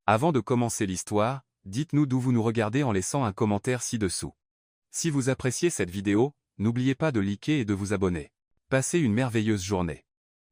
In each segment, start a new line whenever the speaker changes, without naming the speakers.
Avant de commencer l'histoire, dites-nous d'où vous nous regardez en laissant un commentaire ci-dessous. Si vous appréciez cette vidéo, n'oubliez pas de liker et de vous abonner. Passez une merveilleuse journée.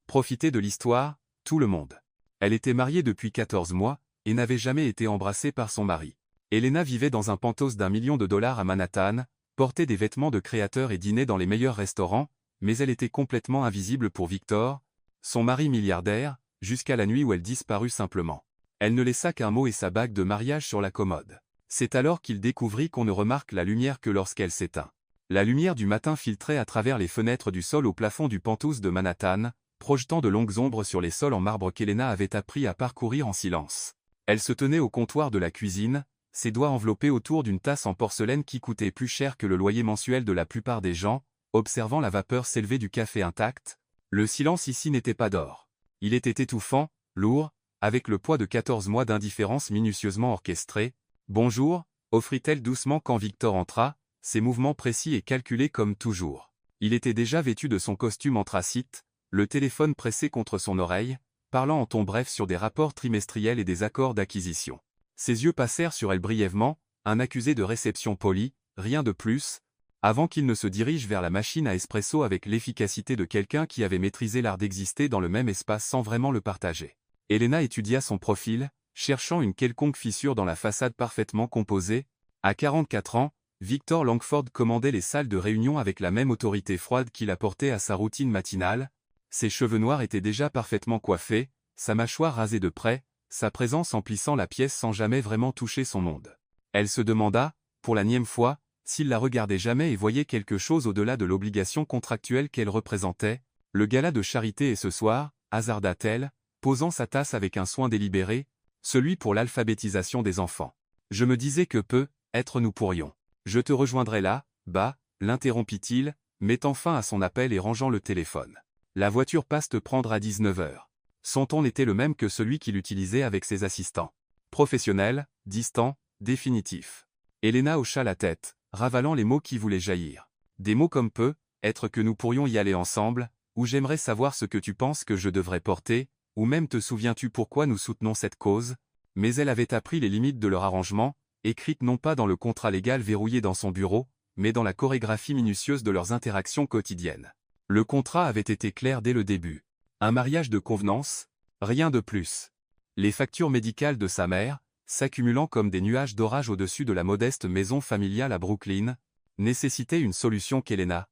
Profitez de l'histoire, tout le monde. Elle était mariée depuis 14 mois, et n'avait jamais été embrassée par son mari. Elena vivait dans un penthouse d'1 million de dollars à Manhattan, portait des vêtements de créateur et dînait dans les meilleurs restaurants, mais elle était complètement invisible pour Victor, son mari milliardaire, jusqu'à la nuit où elle disparut simplement. Elle ne laissa qu'un mot et sa bague de mariage sur la commode. C'est alors qu'il découvrit qu'on ne remarque la lumière que lorsqu'elle s'éteint. La lumière du matin filtrait à travers les fenêtres du sol au plafond du penthouse de Manhattan, projetant de longues ombres sur les sols en marbre qu'Elena avait appris à parcourir en silence. Elle se tenait au comptoir de la cuisine, ses doigts enveloppés autour d'une tasse en porcelaine qui coûtait plus cher que le loyer mensuel de la plupart des gens, observant la vapeur s'élever du café intact. Le silence ici n'était pas d'or. Il était étouffant, lourd, avec le poids de 14 mois d'indifférence minutieusement orchestrée. « Bonjour », offrit-elle doucement quand Victor entra, ses mouvements précis et calculés comme toujours. Il était déjà vêtu de son costume anthracite, le téléphone pressé contre son oreille, parlant en ton bref sur des rapports trimestriels et des accords d'acquisition. Ses yeux passèrent sur elle brièvement, un accusé de réception poli, rien de plus, avant qu'il ne se dirige vers la machine à espresso avec l'efficacité de quelqu'un qui avait maîtrisé l'art d'exister dans le même espace sans vraiment le partager. Elena étudia son profil, cherchant une quelconque fissure dans la façade parfaitement composée. À 44 ans, Victor Langford commandait les salles de réunion avec la même autorité froide qu'il apportait à sa routine matinale. Ses cheveux noirs étaient déjà parfaitement coiffés, sa mâchoire rasée de près, sa présence emplissant la pièce sans jamais vraiment toucher son monde. Elle se demanda, pour la nième fois, s'il la regardait jamais et voyait quelque chose au-delà de l'obligation contractuelle qu'elle représentait. Le gala de charité est ce soir, hasarda-t-elle, posant sa tasse avec un soin délibéré, celui pour l'alphabétisation des enfants. Je me disais que peut-être nous pourrions. Je te rejoindrai là, bas, l'interrompit-il, mettant fin à son appel et rangeant le téléphone. La voiture passe te prendre à 19 h. Son ton était le même que celui qu'il utilisait avec ses assistants. Professionnel, distant, définitif. Elena hocha la tête, ravalant les mots qui voulaient jaillir. Des mots comme peut-être que nous pourrions y aller ensemble, ou j'aimerais savoir ce que tu penses que je devrais porter, ou même te souviens-tu pourquoi nous soutenons cette cause? Mais elle avait appris les limites de leur arrangement, écrites non pas dans le contrat légal verrouillé dans son bureau, mais dans la chorégraphie minutieuse de leurs interactions quotidiennes. Le contrat avait été clair dès le début. Un mariage de convenance, rien de plus. Les factures médicales de sa mère, s'accumulant comme des nuages d'orage au-dessus de la modeste maison familiale à Brooklyn, nécessitaient une solution qu'Elena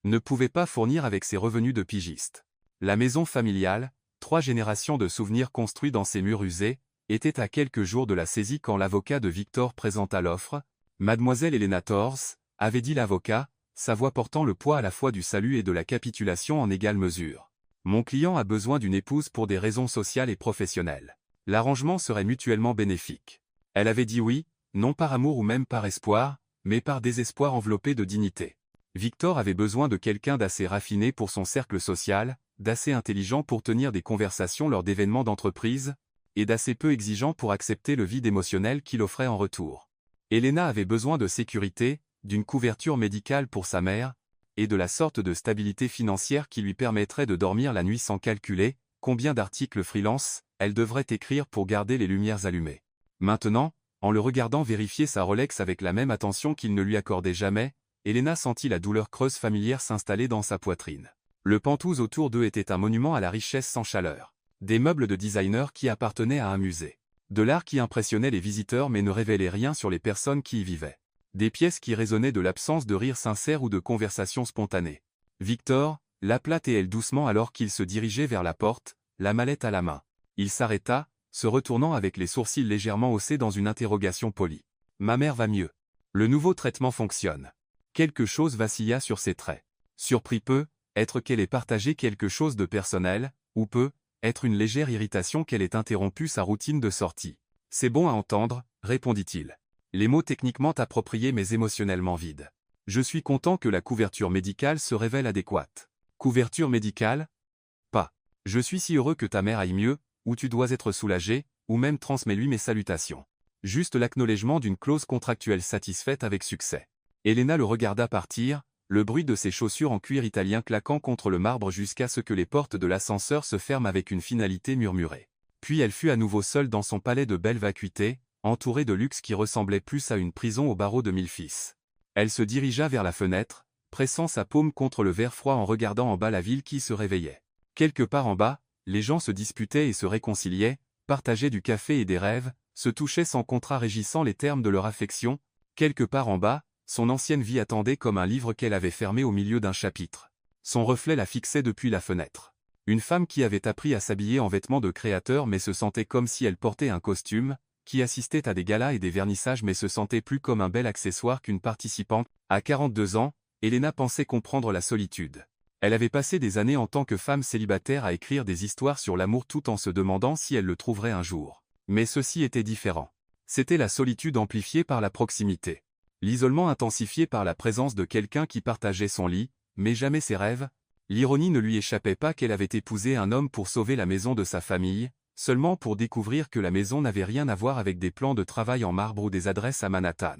ne pouvait pas fournir avec ses revenus de pigiste. La maison familiale, 3 générations de souvenirs construits dans ses murs usés, était à quelques jours de la saisie quand l'avocat de Victor présenta l'offre. Mademoiselle Elena Torres, avait dit l'avocat, sa voix portant le poids à la fois du salut et de la capitulation en égale mesure. Mon client a besoin d'une épouse pour des raisons sociales et professionnelles. L'arrangement serait mutuellement bénéfique. Elle avait dit oui, non par amour ou même par espoir, mais par désespoir enveloppé de dignité. Victor avait besoin de quelqu'un d'assez raffiné pour son cercle social, d'assez intelligent pour tenir des conversations lors d'événements d'entreprise, et d'assez peu exigeant pour accepter le vide émotionnel qu'il offrait en retour. Elena avait besoin de sécurité, d'une couverture médicale pour sa mère, et de la sorte de stabilité financière qui lui permettrait de dormir la nuit sans calculer combien d'articles freelance elle devrait écrire pour garder les lumières allumées. Maintenant, en le regardant vérifier sa Rolex avec la même attention qu'il ne lui accordait jamais, Elena sentit la douleur creuse familière s'installer dans sa poitrine. Le penthouse autour d'eux était un monument à la richesse sans chaleur. Des meubles de designer qui appartenaient à un musée. De l'art qui impressionnait les visiteurs mais ne révélait rien sur les personnes qui y vivaient. Des pièces qui résonnaient de l'absence de rire sincère ou de conversation spontanée. Victor l'appela et elle doucement alors qu'il se dirigeait vers la porte, la mallette à la main. Il s'arrêta, se retournant avec les sourcils légèrement haussés dans une interrogation polie. « Ma mère va mieux. Le nouveau traitement fonctionne. » Quelque chose vacilla sur ses traits. Surpris peut-être qu'elle ait partagé quelque chose de personnel, ou peut-être une légère irritation qu'elle ait interrompu sa routine de sortie. « C'est bon à entendre, » répondit-il. Les mots techniquement appropriés mais émotionnellement vides. « Je suis content que la couverture médicale se révèle adéquate. » Couverture médicale? Pas. « Je suis si heureux que ta mère aille mieux, ou tu dois être soulagé, ou même transmets-lui mes salutations. » Juste l'acknowledgement d'une clause contractuelle satisfaite avec succès. Elena le regarda partir, le bruit de ses chaussures en cuir italien claquant contre le marbre jusqu'à ce que les portes de l'ascenseur se ferment avec une finalité murmurée. Puis elle fut à nouveau seule dans son palais de belle vacuité, entourée de luxe qui ressemblait plus à une prison aux barreaux de mille fils. Elle se dirigea vers la fenêtre, pressant sa paume contre le verre froid en regardant en bas la ville qui se réveillait. Quelque part en bas, les gens se disputaient et se réconciliaient, partageaient du café et des rêves, se touchaient sans contrat régissant les termes de leur affection. Quelque part en bas, son ancienne vie attendait comme un livre qu'elle avait fermé au milieu d'un chapitre. Son reflet la fixait depuis la fenêtre. Une femme qui avait appris à s'habiller en vêtements de créateur mais se sentait comme si elle portait un costume, qui assistait à des galas et des vernissages mais se sentait plus comme un bel accessoire qu'une participante. À 42 ans, Elena pensait comprendre la solitude. Elle avait passé des années en tant que femme célibataire à écrire des histoires sur l'amour tout en se demandant si elle le trouverait un jour. Mais ceci était différent. C'était la solitude amplifiée par la proximité. L'isolement intensifié par la présence de quelqu'un qui partageait son lit, mais jamais ses rêves. L'ironie ne lui échappait pas qu'elle avait épousé un homme pour sauver la maison de sa famille, seulement pour découvrir que la maison n'avait rien à voir avec des plans de travail en marbre ou des adresses à Manhattan.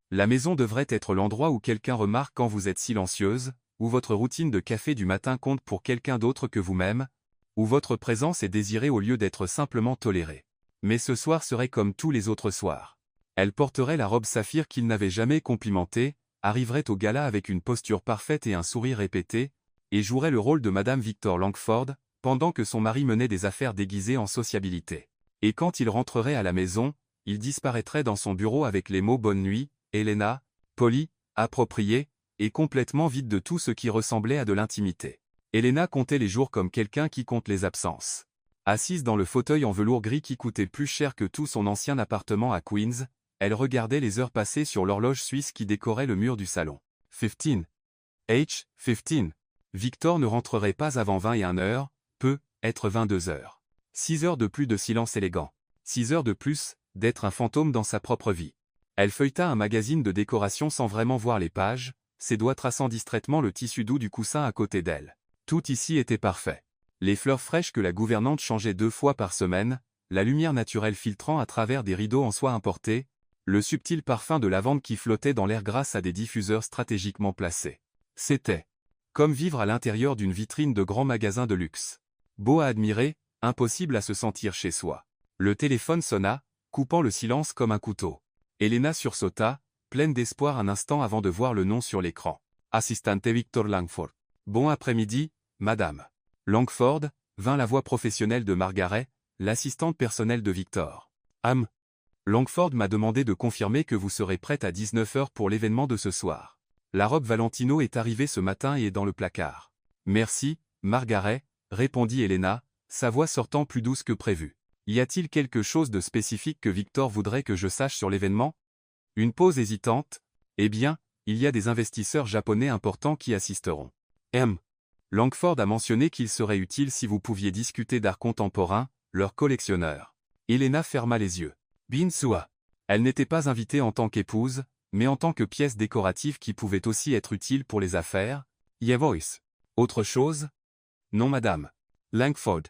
La maison devrait être l'endroit où quelqu'un remarque quand vous êtes silencieuse, où votre routine de café du matin compte pour quelqu'un d'autre que vous-même, où votre présence est désirée au lieu d'être simplement tolérée. Mais ce soir serait comme tous les autres soirs. Elle porterait la robe saphir qu'il n'avait jamais complimentée, arriverait au gala avec une posture parfaite et un sourire répété, et jouerait le rôle de Madame Victor Langford, pendant que son mari menait des affaires déguisées en sociabilité. Et quand il rentrerait à la maison, il disparaîtrait dans son bureau avec les mots « Bonne nuit, Elena », poli, approprié, et complètement vide de tout ce qui ressemblait à de l'intimité. Elena comptait les jours comme quelqu'un qui compte les absences. Assise dans le fauteuil en velours gris qui coûtait plus cher que tout son ancien appartement à Queens, elle regardait les heures passées sur l'horloge suisse qui décorait le mur du salon. 15. 15. Victor ne rentrerait pas avant 21 heures, être 22 heures. 6 heures de plus de silence élégant. 6 heures de plus, d'être un fantôme dans sa propre vie. Elle feuilleta un magazine de décoration sans vraiment voir les pages, ses doigts traçant distraitement le tissu doux du coussin à côté d'elle. Tout ici était parfait. Les fleurs fraîches que la gouvernante changeait 2 fois par semaine, la lumière naturelle filtrant à travers des rideaux en soie importés, le subtil parfum de lavande qui flottait dans l'air grâce à des diffuseurs stratégiquement placés. C'était comme vivre à l'intérieur d'une vitrine de grand magasin de luxe. Beau à admirer, impossible à se sentir chez soi. Le téléphone sonna, coupant le silence comme un couteau. Elena sursauta, pleine d'espoir un instant avant de voir le nom sur l'écran. Assistante Victor Langford. Bon après-midi, madame. Langford, vint la voix professionnelle de Margaret, l'assistante personnelle de Victor. Langford m'a demandé de confirmer que vous serez prête à 19 heures pour l'événement de ce soir. La robe Valentino est arrivée ce matin et est dans le placard. Merci, Margaret, répondit Elena, sa voix sortant plus douce que prévu. Y a-t-il quelque chose de spécifique que Victor voudrait que je sache sur l'événement? Une pause hésitante. Eh bien, il y a des investisseurs japonais importants qui assisteront. Langford a mentionné qu'il serait utile si vous pouviez discuter d'art contemporain, leur collectionneur. Elena ferma les yeux. Binsua. Elle n'était pas invitée en tant qu'épouse, mais en tant que pièce décorative qui pouvait aussi être utile pour les affaires. Voice. Autre chose? Non madame. Langford.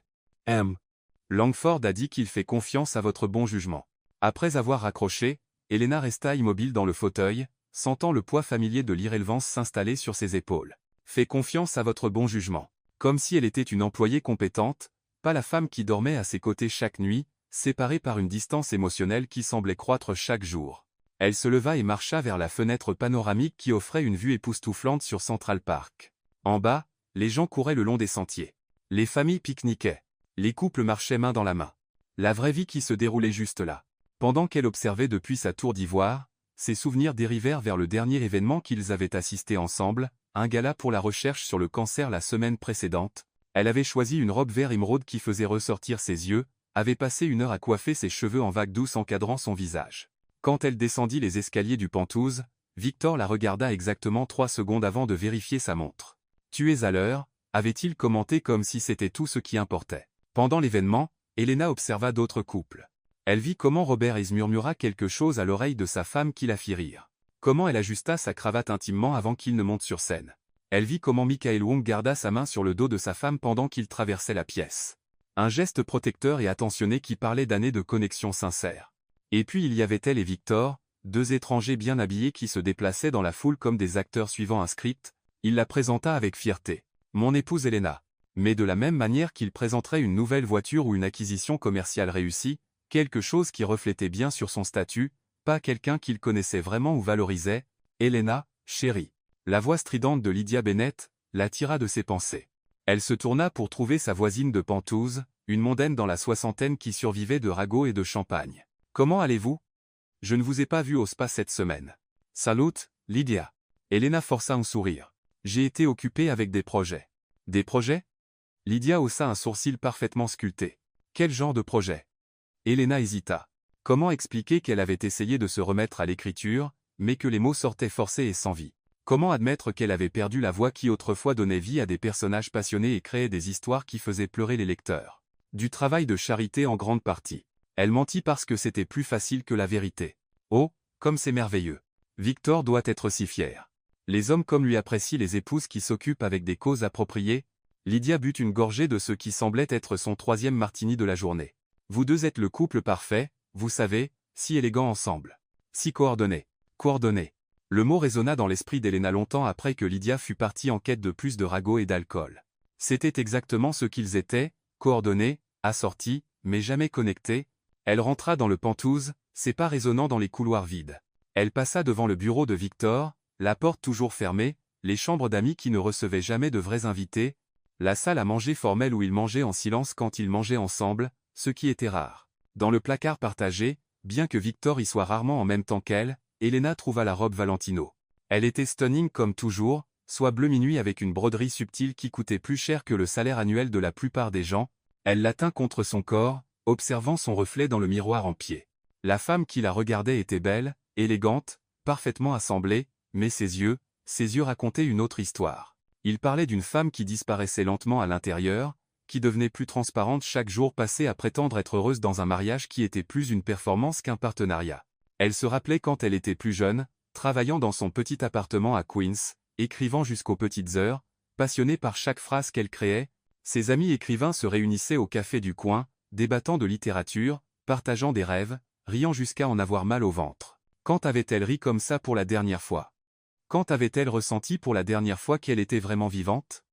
Langford a dit qu'il fait confiance à votre bon jugement. Après avoir raccroché, Elena resta immobile dans le fauteuil, sentant le poids familier de l'irrélevance s'installer sur ses épaules. Fait confiance à votre bon jugement. Comme si elle était une employée compétente, pas la femme qui dormait à ses côtés chaque nuit, séparée par une distance émotionnelle qui semblait croître chaque jour. Elle se leva et marcha vers la fenêtre panoramique qui offrait une vue époustouflante sur Central Park. En bas, les gens couraient le long des sentiers. Les familles pique-niquaient. Les couples marchaient main dans la main. La vraie vie qui se déroulait juste là. Pendant qu'elle observait depuis sa tour d'ivoire, ses souvenirs dérivèrent vers le dernier événement qu'ils avaient assisté ensemble, un gala pour la recherche sur le cancer la semaine précédente. Elle avait choisi une robe vert émeraude qui faisait ressortir ses yeux, avait passé 1 heure à coiffer ses cheveux en vagues douces encadrant son visage. Quand elle descendit les escaliers du Penthouse, Victor la regarda exactement 3 secondes avant de vérifier sa montre. « Tu es à l'heure », avait-il commenté comme si c'était tout ce qui importait. Pendant l'événement, Elena observa d'autres couples. Elle vit comment Robert Hayes murmura quelque chose à l'oreille de sa femme qui la fit rire. Comment elle ajusta sa cravate intimement avant qu'il ne monte sur scène. Elle vit comment Michael Wong garda sa main sur le dos de sa femme pendant qu'il traversait la pièce. Un geste protecteur et attentionné qui parlait d'années de connexion sincère. Et puis il y avait elle et Victor, 2 étrangers bien habillés qui se déplaçaient dans la foule comme des acteurs suivant un script. Il la présenta avec fierté. « Mon épouse Elena. Mais de la même manière qu'il présenterait une nouvelle voiture ou une acquisition commerciale réussie, quelque chose qui reflétait bien sur son statut, pas quelqu'un qu'il connaissait vraiment ou valorisait, Helena, chérie. La voix stridente de Lydia Bennet l'attira de ses pensées. Elle se tourna pour trouver sa voisine de Penthouse, une mondaine dans la soixantaine qui survivait de ragots et de champagne. « Comment allez-vous? Je ne vous ai pas vu au spa cette semaine. »« Salut, Lydia. » Helena força un sourire. « J'ai été occupée avec des projets. »« Des projets ?» Lydia haussa un sourcil parfaitement sculpté. « Quel genre de projet ?» Helena hésita. Comment expliquer qu'elle avait essayé de se remettre à l'écriture, mais que les mots sortaient forcés et sans vie? Comment admettre qu'elle avait perdu la voix qui autrefois donnait vie à des personnages passionnés et créait des histoires qui faisaient pleurer les lecteurs? Du travail de charité en grande partie. Elle mentit parce que c'était plus facile que la vérité. Oh, comme c'est merveilleux. Victor doit être si fier. Les hommes comme lui apprécient les épouses qui s'occupent avec des causes appropriées. Lydia but une gorgée de ce qui semblait être son troisième martini de la journée. Vous deux êtes le couple parfait, vous savez, si élégant ensemble. Si coordonnés. Coordonnés. Le mot résonna dans l'esprit d'Helena longtemps après que Lydia fut partie en quête de plus de ragots et d'alcool. C'était exactement ce qu'ils étaient, coordonnés, assortis, mais jamais connectés. Elle rentra dans le Penthouse, ses pas résonnant dans les couloirs vides. Elle passa devant le bureau de Victor, la porte toujours fermée, les chambres d'amis qui ne recevaient jamais de vrais invités, la salle à manger formelle où ils mangeaient en silence quand ils mangeaient ensemble, ce qui était rare. Dans le placard partagé, bien que Victor y soit rarement en même temps qu'elle, Helena trouva la robe Valentino. Elle était stunning comme toujours, soit bleu minuit avec une broderie subtile qui coûtait plus cher que le salaire annuel de la plupart des gens. Elle la tint contre son corps, observant son reflet dans le miroir en pied. La femme qui la regardait était belle, élégante, parfaitement assemblée, mais ses yeux racontaient une autre histoire. Il parlait d'une femme qui disparaissait lentement à l'intérieur, qui devenait plus transparente chaque jour passé à prétendre être heureuse dans un mariage qui était plus une performance qu'un partenariat. Elle se rappelait quand elle était plus jeune, travaillant dans son petit appartement à Queens, écrivant jusqu'aux petites heures, passionnée par chaque phrase qu'elle créait. Ses amis écrivains se réunissaient au café du coin, débattant de littérature, partageant des rêves, riant jusqu'à en avoir mal au ventre. Quand avait-elle ri comme ça pour la dernière fois? Quand avait-elle ressenti pour la dernière fois qu'elle était vraiment vivante?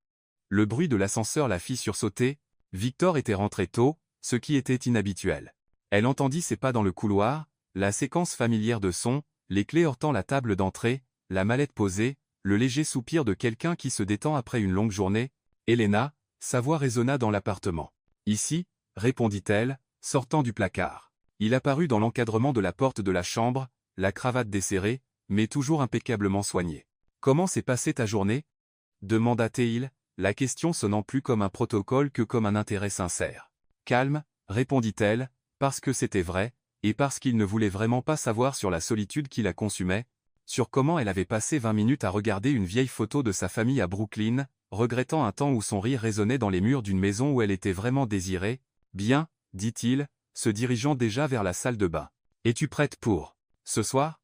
Le bruit de l'ascenseur la fit sursauter. Victor était rentré tôt, ce qui était inhabituel. Elle entendit ses pas dans le couloir, la séquence familière de sons, les clés heurtant la table d'entrée, la mallette posée, le léger soupir de quelqu'un qui se détend après une longue journée. Helena, sa voix résonna dans l'appartement. « Ici » répondit-elle, sortant du placard. Il apparut dans l'encadrement de la porte de la chambre, la cravate desserrée, mais toujours impeccablement soignée. « Comment s'est passée ta journée » demanda-t-il, la question sonnant plus comme un protocole que comme un intérêt sincère. « Calme » répondit-elle, parce que c'était vrai, et parce qu'il ne voulait vraiment pas savoir sur la solitude qui la consumait, sur comment elle avait passé 20 minutes à regarder une vieille photo de sa famille à Brooklyn, regrettant un temps où son rire résonnait dans les murs d'une maison où elle était vraiment désirée. « Bien, » dit-il, se dirigeant déjà vers la salle de bain. « Es-tu prête pour ce soir ?»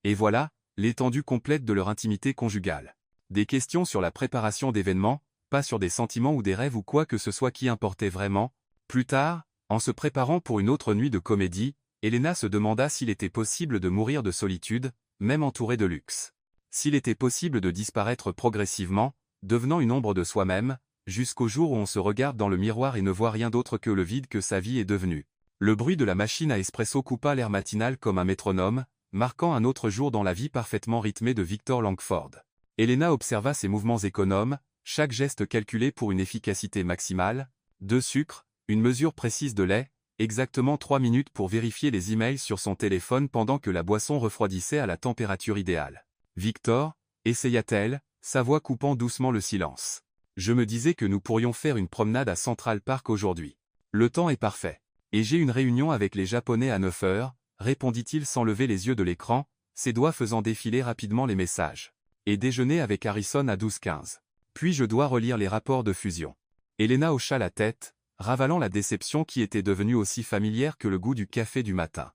Et voilà, l'étendue complète de leur intimité conjugale. Des questions sur la préparation d'événements, pas sur des sentiments ou des rêves ou quoi que ce soit qui importait vraiment. Plus tard, en se préparant pour une autre nuit de comédie, Helena se demanda s'il était possible de mourir de solitude, même entouré de luxe. S'il était possible de disparaître progressivement, devenant une ombre de soi-même, jusqu'au jour où on se regarde dans le miroir et ne voit rien d'autre que le vide que sa vie est devenue. Le bruit de la machine à espresso coupa l'air matinal comme un métronome, marquant un autre jour dans la vie parfaitement rythmée de Victor Langford. Helena observa ses mouvements économes, chaque geste calculé pour une efficacité maximale, 2 sucres, une mesure précise de lait, exactement 3 minutes pour vérifier les emails sur son téléphone pendant que la boisson refroidissait à la température idéale. « Victor » essaya-t-elle, sa voix coupant doucement le silence. « Je me disais que nous pourrions faire une promenade à Central Park aujourd'hui. Le temps est parfait. Et j'ai une réunion avec les Japonais à 9 heures, répondit-il sans lever les yeux de l'écran, ses doigts faisant défiler rapidement les messages. Et déjeuner avec Harrison à 12h15. Puis je dois relire les rapports de fusion. Helena hocha la tête, ravalant la déception qui était devenue aussi familière que le goût du café du matin.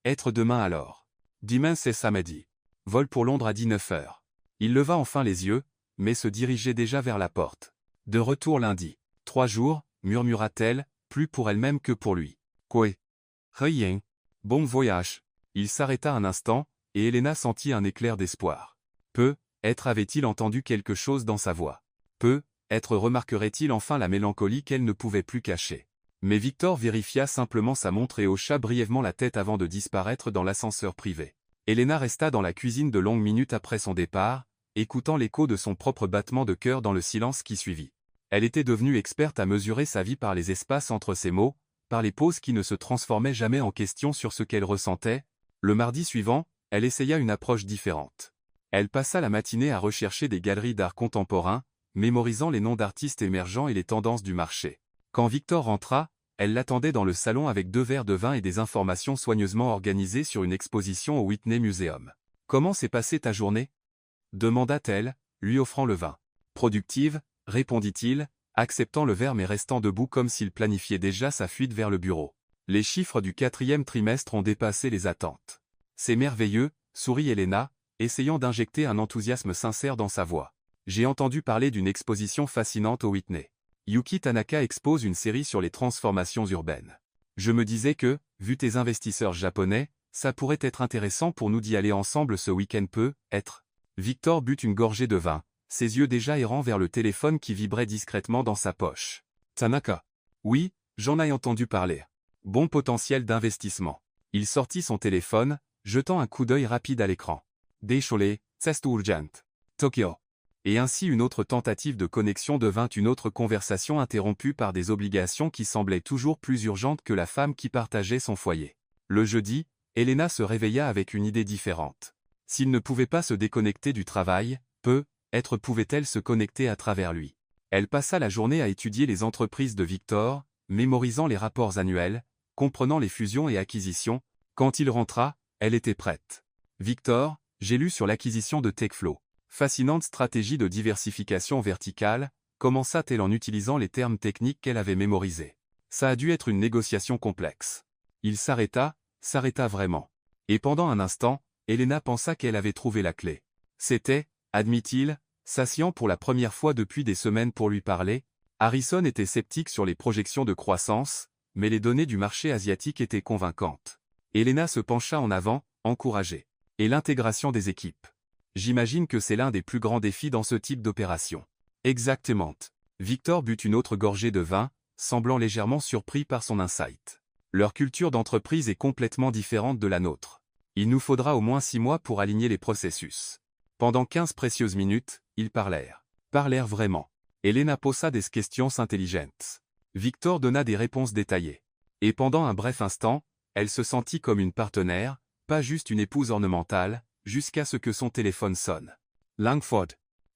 Être demain alors. Dimanche c'est samedi. Vol pour Londres à 19h. Il leva enfin les yeux, mais se dirigeait déjà vers la porte. De retour lundi. 3 jours, murmura-t-elle, plus pour elle-même que pour lui. Quoi? Rien. Bon voyage. Il s'arrêta un instant, et Helena sentit un éclair d'espoir. Être avait-il entendu quelque chose dans sa voix? Être remarquerait-il enfin la mélancolie qu'elle ne pouvait plus cacher. Mais Victor vérifia simplement sa montre et hocha brièvement la tête avant de disparaître dans l'ascenseur privé. Elena resta dans la cuisine de longues minutes après son départ, écoutant l'écho de son propre battement de cœur dans le silence qui suivit. Elle était devenue experte à mesurer sa vie par les espaces entre ses mots, par les pauses qui ne se transformaient jamais en questions sur ce qu'elle ressentait. Le mardi suivant, elle essaya une approche différente. Elle passa la matinée à rechercher des galeries d'art contemporain, mémorisant les noms d'artistes émergents et les tendances du marché. Quand Victor rentra, elle l'attendait dans le salon avec 2 verres de vin et des informations soigneusement organisées sur une exposition au Whitney Museum. « Comment s'est passée ta journée » demanda-t-elle, lui offrant le vin. « Productive » répondit-il, acceptant le verre mais restant debout comme s'il planifiait déjà sa fuite vers le bureau. Les chiffres du 4e trimestre ont dépassé les attentes. C'est merveilleux, sourit Elena, essayant d'injecter un enthousiasme sincère dans sa voix. J'ai entendu parler d'une exposition fascinante au Whitney. Yuki Tanaka expose une série sur les transformations urbaines. Je me disais que, vu tes investisseurs japonais, ça pourrait être intéressant pour nous d'y aller ensemble ce week-end peut-être. Victor but une gorgée de vin, ses yeux déjà errant vers le téléphone qui vibrait discrètement dans sa poche. Tanaka. Oui, j'en ai entendu parler. Bon potentiel d'investissement. Il sortit son téléphone, jetant un coup d'œil rapide à l'écran. Décholé, c'est urgent. Tokyo. Et ainsi une autre tentative de connexion devint une autre conversation interrompue par des obligations qui semblaient toujours plus urgentes que la femme qui partageait son foyer. Le jeudi, Elena se réveilla avec une idée différente. S'il ne pouvait pas se déconnecter du travail, peut-être pouvait-elle se connecter à travers lui. Elle passa la journée à étudier les entreprises de Victor, mémorisant les rapports annuels, comprenant les fusions et acquisitions. Quand il rentra, elle était prête. Victor, j'ai lu sur l'acquisition de Techflow. Fascinante stratégie de diversification verticale, commença-t-elle en utilisant les termes techniques qu'elle avait mémorisés. Ça a dû être une négociation complexe. Il s'arrêta vraiment. Et pendant un instant, Elena pensa qu'elle avait trouvé la clé. C'était, admit-il, s'asseyant pour la première fois depuis des semaines pour lui parler. Harrison était sceptique sur les projections de croissance, mais les données du marché asiatique étaient convaincantes. Elena se pencha en avant, encouragée. Et l'intégration des équipes. J'imagine que c'est l'un des plus grands défis dans ce type d'opération. Exactement. Victor but une autre gorgée de vin, semblant légèrement surpris par son insight. Leur culture d'entreprise est complètement différente de la nôtre. Il nous faudra au moins 6 mois pour aligner les processus. Pendant 15 précieuses minutes, ils parlèrent. Parlèrent vraiment. Elena posa des questions intelligentes. Victor donna des réponses détaillées. Et pendant un bref instant, elle se sentit comme une partenaire, pas juste une épouse ornementale, jusqu'à ce que son téléphone sonne. Langford.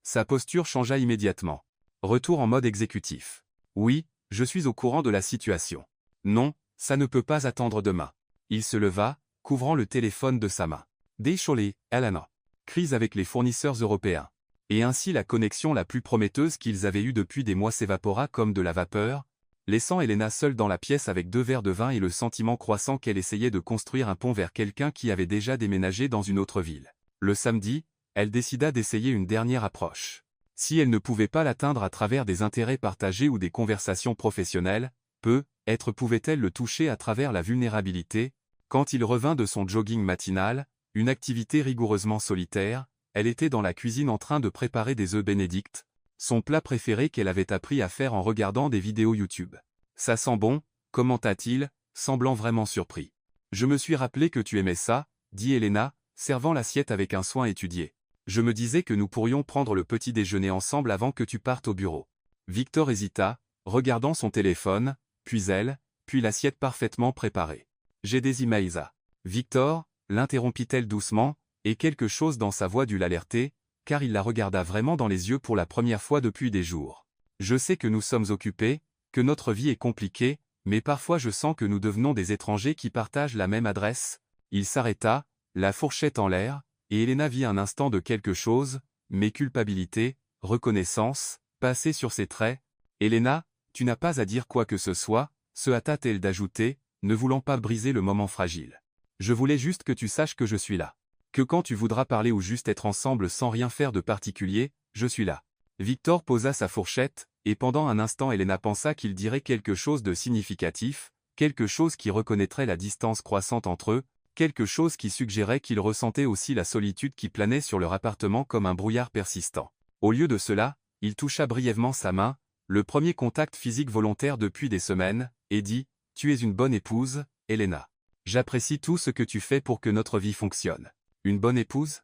Sa posture changea immédiatement. Retour en mode exécutif. Oui, je suis au courant de la situation. Non, ça ne peut pas attendre demain. Il se leva, couvrant le téléphone de sa main. Décholé, Elena. Crise avec les fournisseurs européens. Et ainsi la connexion la plus prometteuse qu'ils avaient eue depuis des mois s'évapora comme de la vapeur, laissant Elena seule dans la pièce avec 2 verres de vin et le sentiment croissant qu'elle essayait de construire un pont vers quelqu'un qui avait déjà déménagé dans une autre ville. Le samedi, elle décida d'essayer une dernière approche. Si elle ne pouvait pas l'atteindre à travers des intérêts partagés ou des conversations professionnelles, peut-être pouvait-elle le toucher à travers la vulnérabilité. Quand il revint de son jogging matinal, une activité rigoureusement solitaire, elle était dans la cuisine en train de préparer des œufs bénédicts, son plat préféré qu'elle avait appris à faire en regardant des vidéos YouTube. « Ça sent bon » commenta-t-il, semblant vraiment surpris. « Je me suis rappelé que tu aimais ça » dit Elena, servant l'assiette avec un soin étudié. « Je me disais que nous pourrions prendre le petit déjeuner ensemble avant que tu partes au bureau. » Victor hésita, regardant son téléphone, puis elle, puis l'assiette parfaitement préparée. « J'ai des emails à... » Victor, l'interrompit-elle doucement, et quelque chose dans sa voix dut l'alerter, car il la regarda vraiment dans les yeux pour la première fois depuis des jours. « Je sais que nous sommes occupés, que notre vie est compliquée, mais parfois je sens que nous devenons des étrangers qui partagent la même adresse. » Il s'arrêta, la fourchette en l'air, et Elena vit un instant de quelque chose, mais culpabilité, reconnaissance, passer sur ses traits. « Elena, tu n'as pas à dire quoi que ce soit, se hâta-t-elle d'ajouter, ne voulant pas briser le moment fragile. Je voulais juste que tu saches que je suis là. Que quand tu voudras parler ou juste être ensemble sans rien faire de particulier, je suis là. » Victor posa sa fourchette, et pendant un instant Elena pensa qu'il dirait quelque chose de significatif, quelque chose qui reconnaîtrait la distance croissante entre eux, quelque chose qui suggérait qu'il ressentait aussi la solitude qui planait sur leur appartement comme un brouillard persistant. Au lieu de cela, Il toucha brièvement sa main, le premier contact physique volontaire depuis des semaines, et dit « Tu es une bonne épouse, Elena. J'apprécie tout ce que tu fais pour que notre vie fonctionne. Une bonne épouse ?»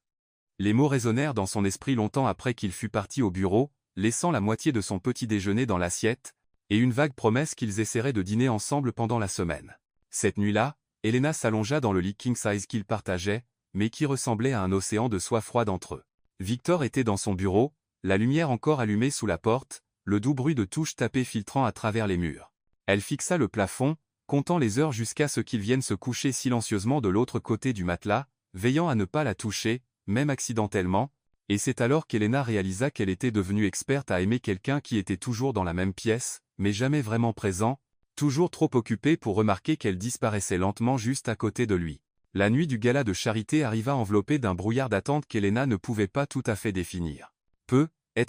Les mots résonnèrent dans son esprit longtemps après qu'il fut parti au bureau, laissant la moitié de son petit déjeuner dans l'assiette, et une vague promesse qu'ils essaieraient de dîner ensemble pendant la semaine. Cette nuit-là, Elena s'allongea dans le lit king size qu'ils partageaient, mais qui ressemblait à un océan de soie froide entre eux. Victor était dans son bureau, la lumière encore allumée sous la porte, le doux bruit de touches tapées filtrant à travers les murs. Elle fixa le plafond, comptant les heures jusqu'à ce qu'il vienne se coucher silencieusement de l'autre côté du matelas, veillant à ne pas la toucher, même accidentellement, et c'est alors qu'Elena réalisa qu'elle était devenue experte à aimer quelqu'un qui était toujours dans la même pièce, mais jamais vraiment présent, toujours trop occupé pour remarquer qu'elle disparaissait lentement juste à côté de lui. La nuit du gala de charité arriva enveloppée d'un brouillard d'attente qu'Elena ne pouvait pas tout à fait définir.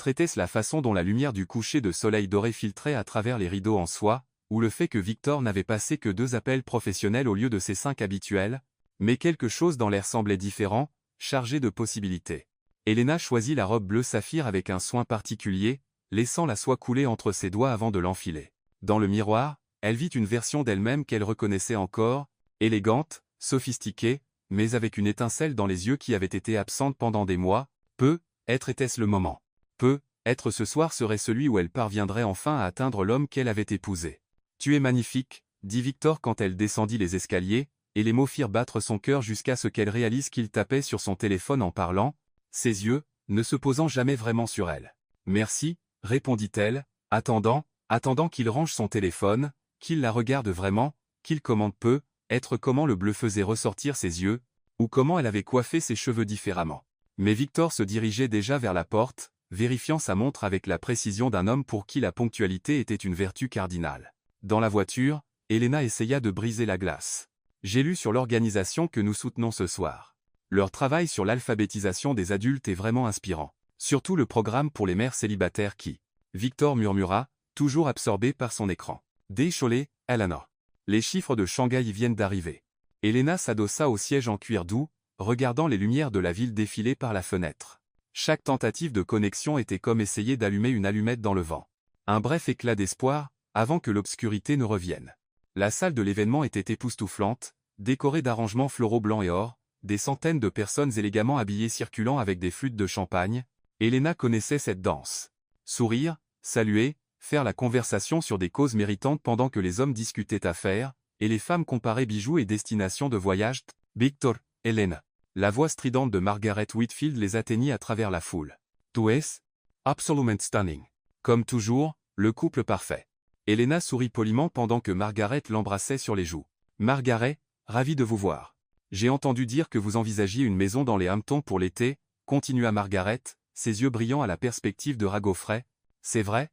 Était-ce la façon dont la lumière du coucher de soleil doré filtrait à travers les rideaux en soie, ou le fait que Victor n'avait passé que 2 appels professionnels au lieu de ses 5 habituels, mais quelque chose dans l'air semblait différent, chargé de possibilités. Elena choisit la robe bleu saphir avec un soin particulier, laissant la soie couler entre ses doigts avant de l'enfiler. Dans le miroir, elle vit une version d'elle-même qu'elle reconnaissait encore, élégante, sophistiquée, mais avec une étincelle dans les yeux qui avait été absente pendant des mois. Était-ce le moment? Être ce soir serait celui où elle parviendrait enfin à atteindre l'homme qu'elle avait épousé. « Tu es magnifique », dit Victor quand elle descendit les escaliers, et les mots firent battre son cœur jusqu'à ce qu'elle réalise qu'il tapait sur son téléphone en parlant, ses yeux, ne se posant jamais vraiment sur elle. « Merci », répondit-elle, attendant qu'il range son téléphone, qu'il la regarde vraiment, qu'il commande être comment le bleu faisait ressortir ses yeux, ou comment elle avait coiffé ses cheveux différemment. Mais Victor se dirigeait déjà vers la porte, vérifiant sa montre avec la précision d'un homme pour qui la ponctualité était une vertu cardinale. Dans la voiture, Elena essaya de briser la glace. « J'ai lu sur l'organisation que nous soutenons ce soir. Leur travail sur l'alphabétisation des adultes est vraiment inspirant. Surtout le programme pour les mères célibataires qui... » Victor murmura, toujours absorbé par son écran. « Décholé, Elena. Les chiffres de Shanghai viennent d'arriver. » Elena s'adossa au siège en cuir doux, regardant les lumières de la ville défiler par la fenêtre. Chaque tentative de connexion était comme essayer d'allumer une allumette dans le vent. Un bref éclat d'espoir, avant que l'obscurité ne revienne. La salle de l'événement était époustouflante, décorée d'arrangements floraux blancs et or, des centaines de personnes élégamment habillées circulant avec des flûtes de champagne. Elena connaissait cette danse. Sourire, saluer, faire la conversation sur des causes méritantes pendant que les hommes discutaient affaires, et les femmes comparaient bijoux et destinations de voyage. Victor, Elena. La voix stridente de Margaret Whitfield les atteignit à travers la foule. « Tu es absolument stunning. » Comme toujours, le couple parfait. Elena sourit poliment pendant que Margaret l'embrassait sur les joues. « Margaret, ravi de vous voir. J'ai entendu dire que vous envisagiez une maison dans les Hamptons pour l'été, » continua Margaret, ses yeux brillant à la perspective de ragots frais. « C'est vrai ?»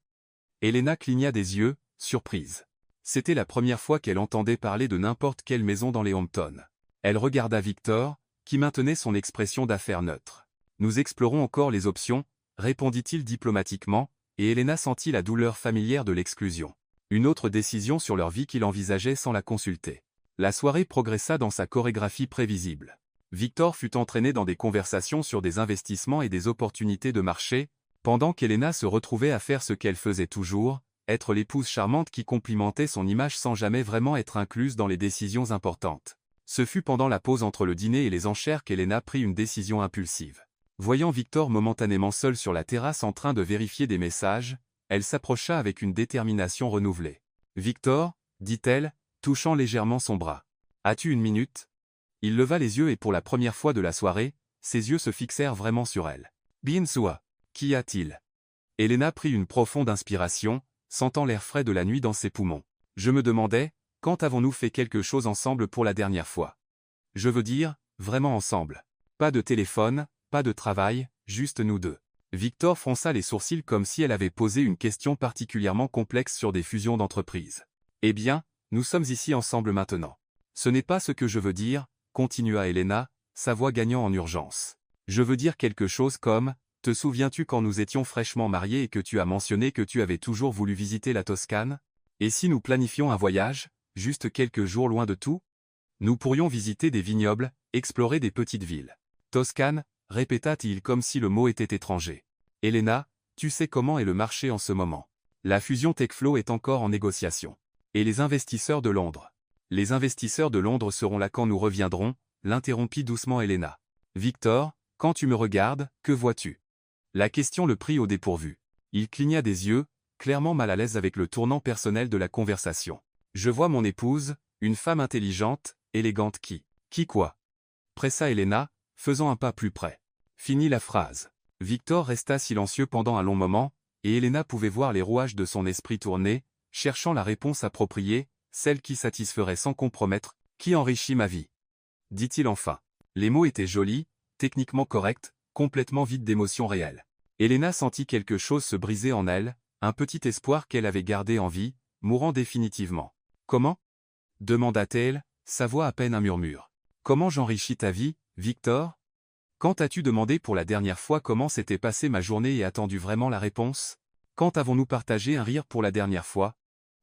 Elena cligna des yeux, surprise. C'était la première fois qu'elle entendait parler de n'importe quelle maison dans les Hamptons. Elle regarda Victor, qui maintenait son expression d'affaire neutre. « Nous explorons encore les options, » répondit-il diplomatiquement, et Elena sentit la douleur familière de l'exclusion. Une autre décision sur leur vie qu'il envisageait sans la consulter. La soirée progressa dans sa chorégraphie prévisible. Victor fut entraîné dans des conversations sur des investissements et des opportunités de marché, pendant qu'Elena se retrouvait à faire ce qu'elle faisait toujours, être l'épouse charmante qui complimentait son image sans jamais vraiment être incluse dans les décisions importantes. Ce fut pendant la pause entre le dîner et les enchères qu'Elena prit une décision impulsive. Voyant Victor momentanément seul sur la terrasse en train de vérifier des messages, elle s'approcha avec une détermination renouvelée. « Victor, » dit-elle, touchant légèrement son bras. « As-tu une minute ?» Il leva les yeux et pour la première fois de la soirée, ses yeux se fixèrent vraiment sur elle. « Bien sûr. Qu'y a-t-il » Elena prit une profonde inspiration, sentant l'air frais de la nuit dans ses poumons. « Je me demandais, quand avons-nous fait quelque chose ensemble pour la dernière fois? Je veux dire, vraiment ensemble. Pas de téléphone, pas de travail, juste nous deux. » Victor fronça les sourcils comme si elle avait posé une question particulièrement complexe sur des fusions d'entreprises. « Eh bien, nous sommes ici ensemble maintenant. » « Ce n'est pas ce que je veux dire, » continua Elena, sa voix gagnant en urgence. « Je veux dire quelque chose comme, te souviens-tu quand nous étions fraîchement mariés et que tu as mentionné que tu avais toujours voulu visiter la Toscane? Et si nous planifions un voyage, juste quelques jours loin de tout? Nous pourrions visiter des vignobles, explorer des petites villes. Toscane, répéta-t-il comme si le mot était étranger. Elena, Tu sais comment est le marché en ce moment. La fusion Techflow est encore en négociation. Et les investisseurs de Londres? Les investisseurs de Londres seront là quand nous reviendrons, l'interrompit doucement Helena. Victor, quand tu me regardes, que vois-tu? La question le prit au dépourvu. Il cligna des yeux, clairement mal à l'aise avec le tournant personnel de la conversation. Je vois mon épouse, une femme intelligente, élégante Qui quoi? Pressa Helena, faisant un pas plus près. Fini la phrase. Victor resta silencieux pendant un long moment, et Helena pouvait voir les rouages de son esprit tourner, cherchant la réponse appropriée, celle qui satisferait sans compromettre, qui enrichit ma vie. Dit-il enfin. Les mots étaient jolis, techniquement corrects, complètement vides d'émotions réelles. Helena sentit quelque chose se briser en elle, un petit espoir qu'elle avait gardé en vie, mourant définitivement. Comment? Demanda-t-elle, sa voix à peine un murmure. Comment j'enrichis ta vie, Victor? Quand as-tu demandé pour la dernière fois comment s'était passée ma journée et attendu vraiment la réponse? Quand avons-nous partagé un rire pour la dernière fois?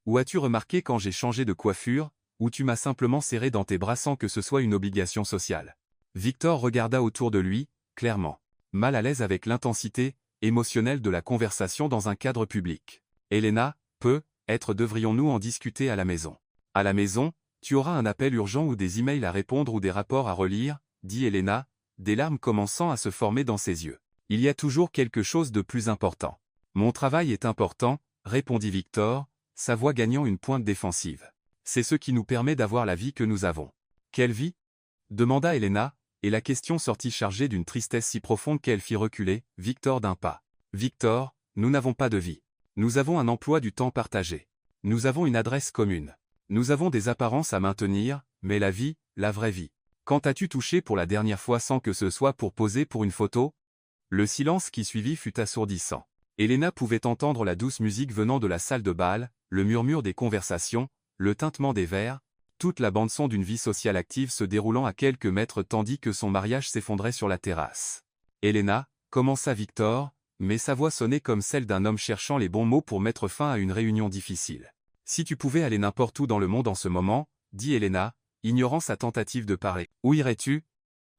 Ou as-tu remarqué quand j'ai changé de coiffure, ou tu m'as simplement serré dans tes bras sans que ce soit une obligation sociale? Victor regarda autour de lui, clairement, mal à l'aise avec l'intensité émotionnelle de la conversation dans un cadre public. Helena, peut-être devrions-nous en discuter à la maison. À la maison, tu auras un appel urgent ou des emails à répondre ou des rapports à relire, dit Helena, des larmes commençant à se former dans ses yeux. Il y a toujours quelque chose de plus important. Mon travail est important, répondit Victor, sa voix gagnant une pointe défensive. C'est ce qui nous permet d'avoir la vie que nous avons. Quelle vie? Demanda Helena, et la question sortit chargée d'une tristesse si profonde qu'elle fit reculer Victor d'un pas. Victor, nous n'avons pas de vie. Nous avons un emploi du temps partagé. Nous avons une adresse commune. Nous avons des apparences à maintenir, mais la vie, la vraie vie. Quand as-tu touché pour la dernière fois sans que ce soit pour poser pour une photo? Le silence qui suivit fut assourdissant. Helena pouvait entendre la douce musique venant de la salle de bal, le murmure des conversations, le tintement des verres, toute la bande-son d'une vie sociale active se déroulant à quelques mètres tandis que son mariage s'effondrait sur la terrasse. Helena, commença Victor, mais sa voix sonnait comme celle d'un homme cherchant les bons mots pour mettre fin à une réunion difficile. Si tu pouvais aller n'importe où dans le monde en ce moment, dit Helena, ignorant sa tentative de parler. Où irais-tu?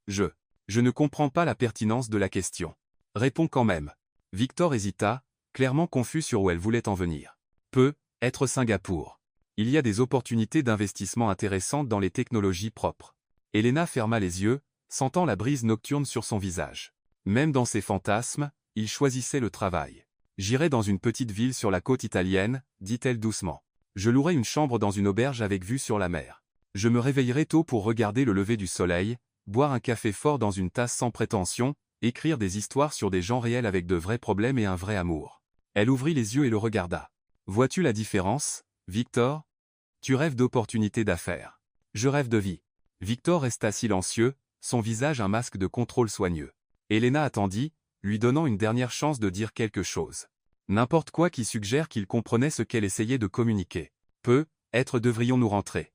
Je ne comprends pas la pertinence de la question. Réponds quand même. Victor hésita, clairement confus sur où elle voulait en venir. Peut-être Singapour. Il y a des opportunités d'investissement intéressantes dans les technologies propres. Helena ferma les yeux, sentant la brise nocturne sur son visage. Même dans ses fantasmes, il choisissait le travail. J'irai dans une petite ville sur la côte italienne, dit-elle doucement. Je louerai une chambre dans une auberge avec vue sur la mer. Je me réveillerai tôt pour regarder le lever du soleil, boire un café fort dans une tasse sans prétention, écrire des histoires sur des gens réels avec de vrais problèmes et un vrai amour. Elle ouvrit les yeux et le regarda. Vois-tu la différence, Victor? Tu rêves d'opportunités d'affaires. Je rêve de vie. Victor resta silencieux, son visage un masque de contrôle soigneux. Helena attendit, lui donnant une dernière chance de dire quelque chose. N'importe quoi qui suggère qu'il comprenait ce qu'elle essayait de communiquer. Peut-être devrions-nous rentrer.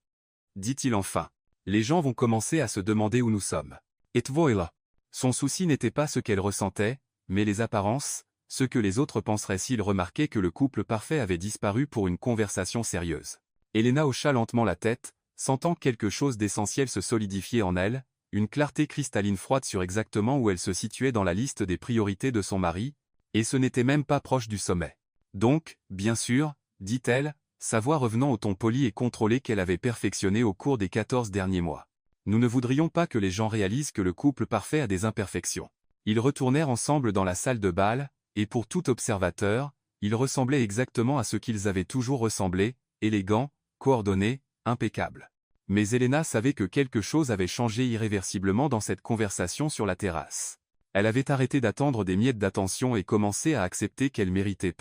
Dit-il enfin. Les gens vont commencer à se demander où nous sommes. Et voilà. Son souci n'était pas ce qu'elle ressentait, mais les apparences, ce que les autres penseraient s'ils remarquaient que le couple parfait avait disparu pour une conversation sérieuse. Helena hocha lentement la tête, sentant quelque chose d'essentiel se solidifier en elle, une clarté cristalline froide sur exactement où elle se situait dans la liste des priorités de son mari, et ce n'était même pas proche du sommet. Donc, bien sûr, dit-elle, sa voix revenant au ton poli et contrôlé qu'elle avait perfectionné au cours des 14 derniers mois. Nous ne voudrions pas que les gens réalisent que le couple parfait a des imperfections. Ils retournèrent ensemble dans la salle de bal, et pour tout observateur, ils ressemblaient exactement à ce qu'ils avaient toujours ressemblé, élégants, coordonnés, impeccables. Mais Helena savait que quelque chose avait changé irréversiblement dans cette conversation sur la terrasse. Elle avait arrêté d'attendre des miettes d'attention et commencé à accepter qu'elle méritait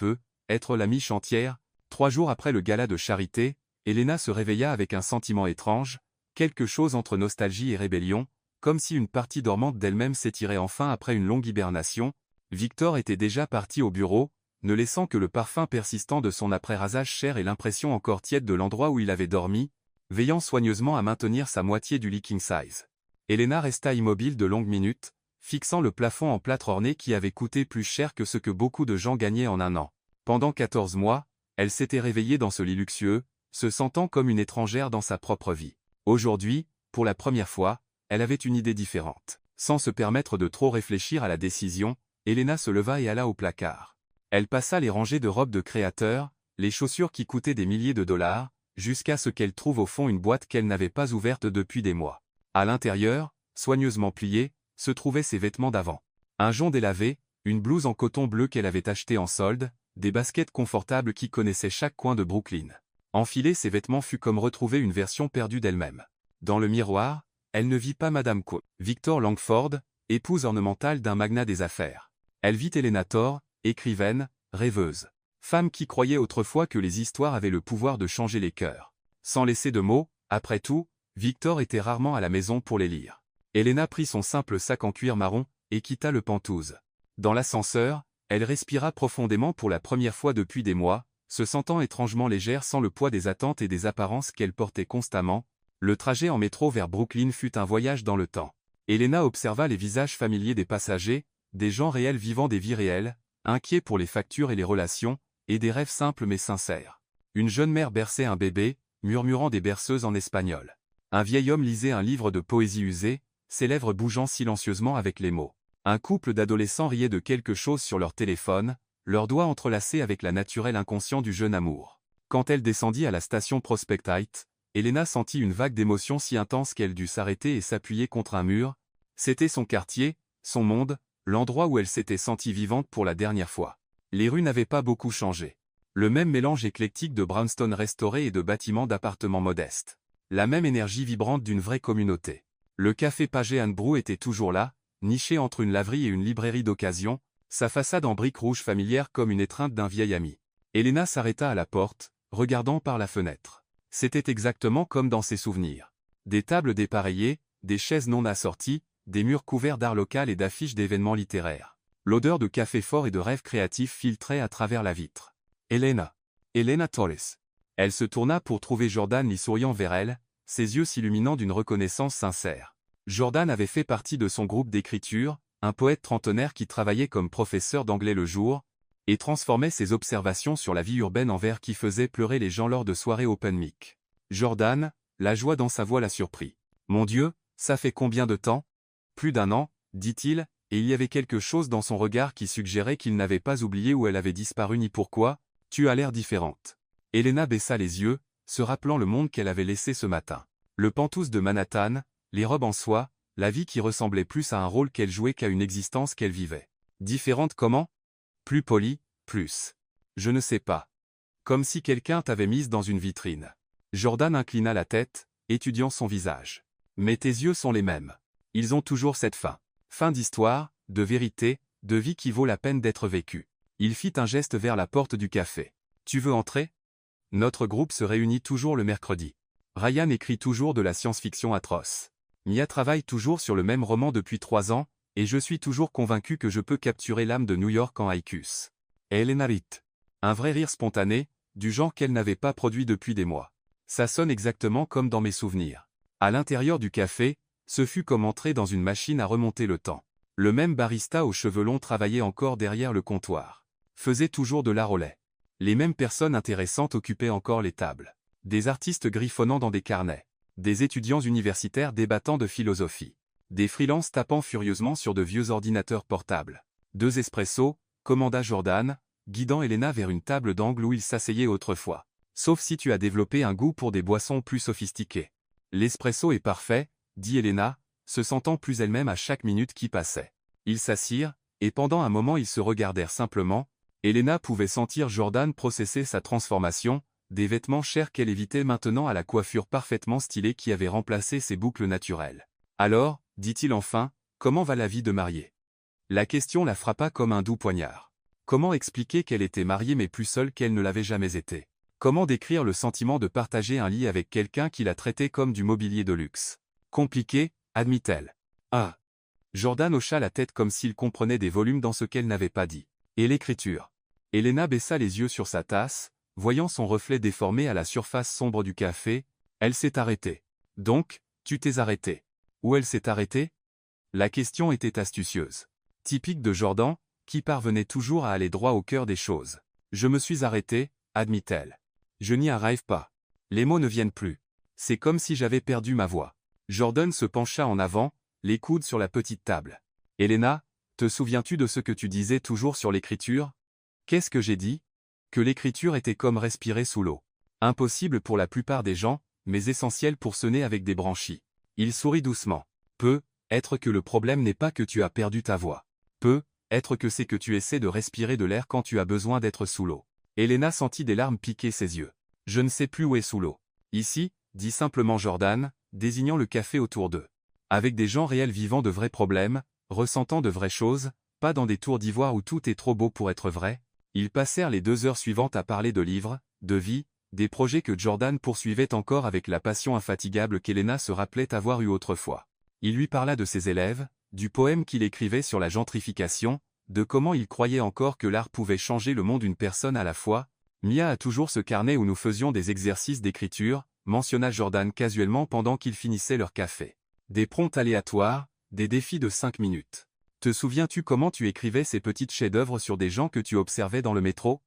être la miche entière. 3 jours après le gala de charité, Helena se réveilla avec un sentiment étrange, quelque chose entre nostalgie et rébellion, comme si une partie dormante d'elle-même s'étirait enfin après une longue hibernation. Victor était déjà parti au bureau, ne laissant que le parfum persistant de son après-rasage cher et l'impression encore tiède de l'endroit où il avait dormi, veillant soigneusement à maintenir sa moitié du lit king size. Helena resta immobile de longues minutes, fixant le plafond en plâtre orné qui avait coûté plus cher que ce que beaucoup de gens gagnaient en un an. Pendant 14 mois, elle s'était réveillée dans ce lit luxueux, se sentant comme une étrangère dans sa propre vie. Aujourd'hui, pour la première fois, elle avait une idée différente. Sans se permettre de trop réfléchir à la décision, Helena se leva et alla au placard. Elle passa les rangées de robes de créateurs, les chaussures qui coûtaient des milliers de dollars, jusqu'à ce qu'elle trouve au fond une boîte qu'elle n'avait pas ouverte depuis des mois. À l'intérieur, soigneusement pliée, se trouvaient ses vêtements d'avant. Un jonc délavé, une blouse en coton bleu qu'elle avait achetée en solde, des baskets confortables qui connaissaient chaque coin de Brooklyn. Enfiler ces vêtements fut comme retrouver une version perdue d'elle-même. Dans le miroir, elle ne vit pas Madame Victor Langford, épouse ornementale d'un magnat des affaires. Elle vit Helena Thor, écrivaine, rêveuse. Femme qui croyait autrefois que les histoires avaient le pouvoir de changer les cœurs. Sans laisser de mots, après tout, Victor était rarement à la maison pour les lire. Helena prit son simple sac en cuir marron, et quitta le Penthouse. Dans l'ascenseur, elle respira profondément pour la première fois depuis des mois, se sentant étrangement légère sans le poids des attentes et des apparences qu'elle portait constamment. Le trajet en métro vers Brooklyn fut un voyage dans le temps. Helena observa les visages familiers des passagers, des gens réels vivant des vies réelles, inquiets pour les factures et les relations, et des rêves simples mais sincères. Une jeune mère berçait un bébé, murmurant des berceuses en espagnol. Un vieil homme lisait un livre de poésie usée, ses lèvres bougeant silencieusement avec les mots. Un couple d'adolescents riait de quelque chose sur leur téléphone, leurs doigts entrelacés avec la naturelle inconscient du jeune amour. Quand elle descendit à la station Prospect-Heights, Helena sentit une vague d'émotion si intense qu'elle dut s'arrêter et s'appuyer contre un mur. C'était son quartier, son monde, l'endroit où elle s'était sentie vivante pour la dernière fois. Les rues n'avaient pas beaucoup changé. Le même mélange éclectique de brownstone restaurés et de bâtiments d'appartements modestes. La même énergie vibrante d'une vraie communauté. Le café Page & Brew était toujours là, niché entre une laverie et une librairie d'occasion, sa façade en briques rouges familière comme une étreinte d'un vieil ami. Helena s'arrêta à la porte, regardant par la fenêtre. C'était exactement comme dans ses souvenirs. Des tables dépareillées, des chaises non assorties, des murs couverts d'art local et d'affiches d'événements littéraires. L'odeur de café fort et de rêves créatifs filtrait à travers la vitre. Helena Torres. Elle se tourna pour trouver Jordan Lee souriant vers elle, ses yeux s'illuminant d'une reconnaissance sincère. Jordan avait fait partie de son groupe d'écriture, un poète trentenaire qui travaillait comme professeur d'anglais le jour, et transformait ses observations sur la vie urbaine en vers qui faisaient pleurer les gens lors de soirées open mic. Jordan, la joie dans sa voix la surprit. « Mon Dieu, ça fait combien de temps ? » « Plus d'1 an, dit-il, et il y avait quelque chose dans son regard qui suggérait qu'il n'avait pas oublié où elle avait disparu ni pourquoi. « Tu as l'air différente. » Helena baissa les yeux, se rappelant le monde qu'elle avait laissé ce matin. Le Penthouse de Manhattan, les robes en soie, la vie qui ressemblait plus à un rôle qu'elle jouait qu'à une existence qu'elle vivait. Différente comment ? Plus polie, plus. Je ne sais pas. Comme si quelqu'un t'avait mise dans une vitrine. Jordan inclina la tête, étudiant son visage. Mais tes yeux sont les mêmes. Ils ont toujours cette fin. Fin d'histoire, de vérité, de vie qui vaut la peine d'être vécue. Il fit un geste vers la porte du café. Tu veux entrer ? Notre groupe se réunit toujours le mercredi. Ryan écrit toujours de la science-fiction atroce. Mia travaille toujours sur le même roman depuis 3 ans, et je suis toujours convaincu que je peux capturer l'âme de New York en haïkus. Helena rit. Un vrai rire spontané, du genre qu'elle n'avait pas produit depuis des mois. Ça sonne exactement comme dans mes souvenirs. À l'intérieur du café, ce fut comme entrer dans une machine à remonter le temps. Le même barista aux cheveux longs travaillait encore derrière le comptoir. Faisait toujours de l'art au lait. Les mêmes personnes intéressantes occupaient encore les tables. Des artistes griffonnant dans des carnets. Des étudiants universitaires débattant de philosophie. Des freelances tapant furieusement sur de vieux ordinateurs portables. 2 espressos, commanda Jordan, guidant Helena vers une table d'angle où il s'asseyait autrefois. Sauf si tu as développé un goût pour des boissons plus sophistiquées. L'espresso est parfait, dit Helena, se sentant plus elle-même à chaque minute qui passait. Ils s'assirent, et pendant un moment ils se regardèrent simplement. Helena pouvait sentir Jordan processer sa transformation, des vêtements chers qu'elle évitait maintenant à la coiffure parfaitement stylée qui avait remplacé ses boucles naturelles. Alors, dit-il enfin, comment va la vie de mariée ? La question la frappa comme un doux poignard. Comment expliquer qu'elle était mariée mais plus seule qu'elle ne l'avait jamais été ? Comment décrire le sentiment de partager un lit avec quelqu'un qui la traitait comme du mobilier de luxe ? Compliqué, admit-elle. Ah. Jordan hocha la tête comme s'il comprenait des volumes dans ce qu'elle n'avait pas dit. Et l'écriture ? Helena baissa les yeux sur sa tasse, voyant son reflet déformé à la surface sombre du café. Elle s'est arrêtée. Donc, tu t'es arrêté. Où elle s'est arrêtée ? La question était astucieuse. Typique de Jordan, qui parvenait toujours à aller droit au cœur des choses. Je me suis arrêté, admit-elle. Je n'y arrive pas. Les mots ne viennent plus. C'est comme si j'avais perdu ma voix. Jordan se pencha en avant, les coudes sur la petite table. Helena, te souviens-tu de ce que tu disais toujours sur l'écriture ? Qu'est-ce que j'ai dit? Que l'écriture était comme respirer sous l'eau. Impossible pour la plupart des gens, mais essentiel pour ce nez avec des branchies. Il sourit doucement. Peut-être que le problème n'est pas que tu as perdu ta voix. Peut-être que c'est que tu essaies de respirer de l'air quand tu as besoin d'être sous l'eau. Elena sentit des larmes piquer ses yeux. Je ne sais plus où est sous l'eau. Ici, dit simplement Jordan, désignant le café autour d'eux. Avec des gens réels vivant de vrais problèmes, ressentant de vraies choses, pas dans des tours d'ivoire où tout est trop beau pour être vrai. Ils passèrent les 2 heures suivantes à parler de livres, de vie, des projets que Jordan poursuivait encore avec la passion infatigable qu'Elena se rappelait avoir eue autrefois. Il lui parla de ses élèves, du poème qu'il écrivait sur la gentrification, de comment il croyait encore que l'art pouvait changer le monde une personne à la fois. Mia a toujours ce carnet où nous faisions des exercices d'écriture, mentionna Jordan casuellement pendant qu'ils finissaient leur café. Des prompts aléatoires, des défis de 5 minutes. Te souviens-tu comment tu écrivais ces petites chefs-d'œuvre sur des gens que tu observais dans le métro?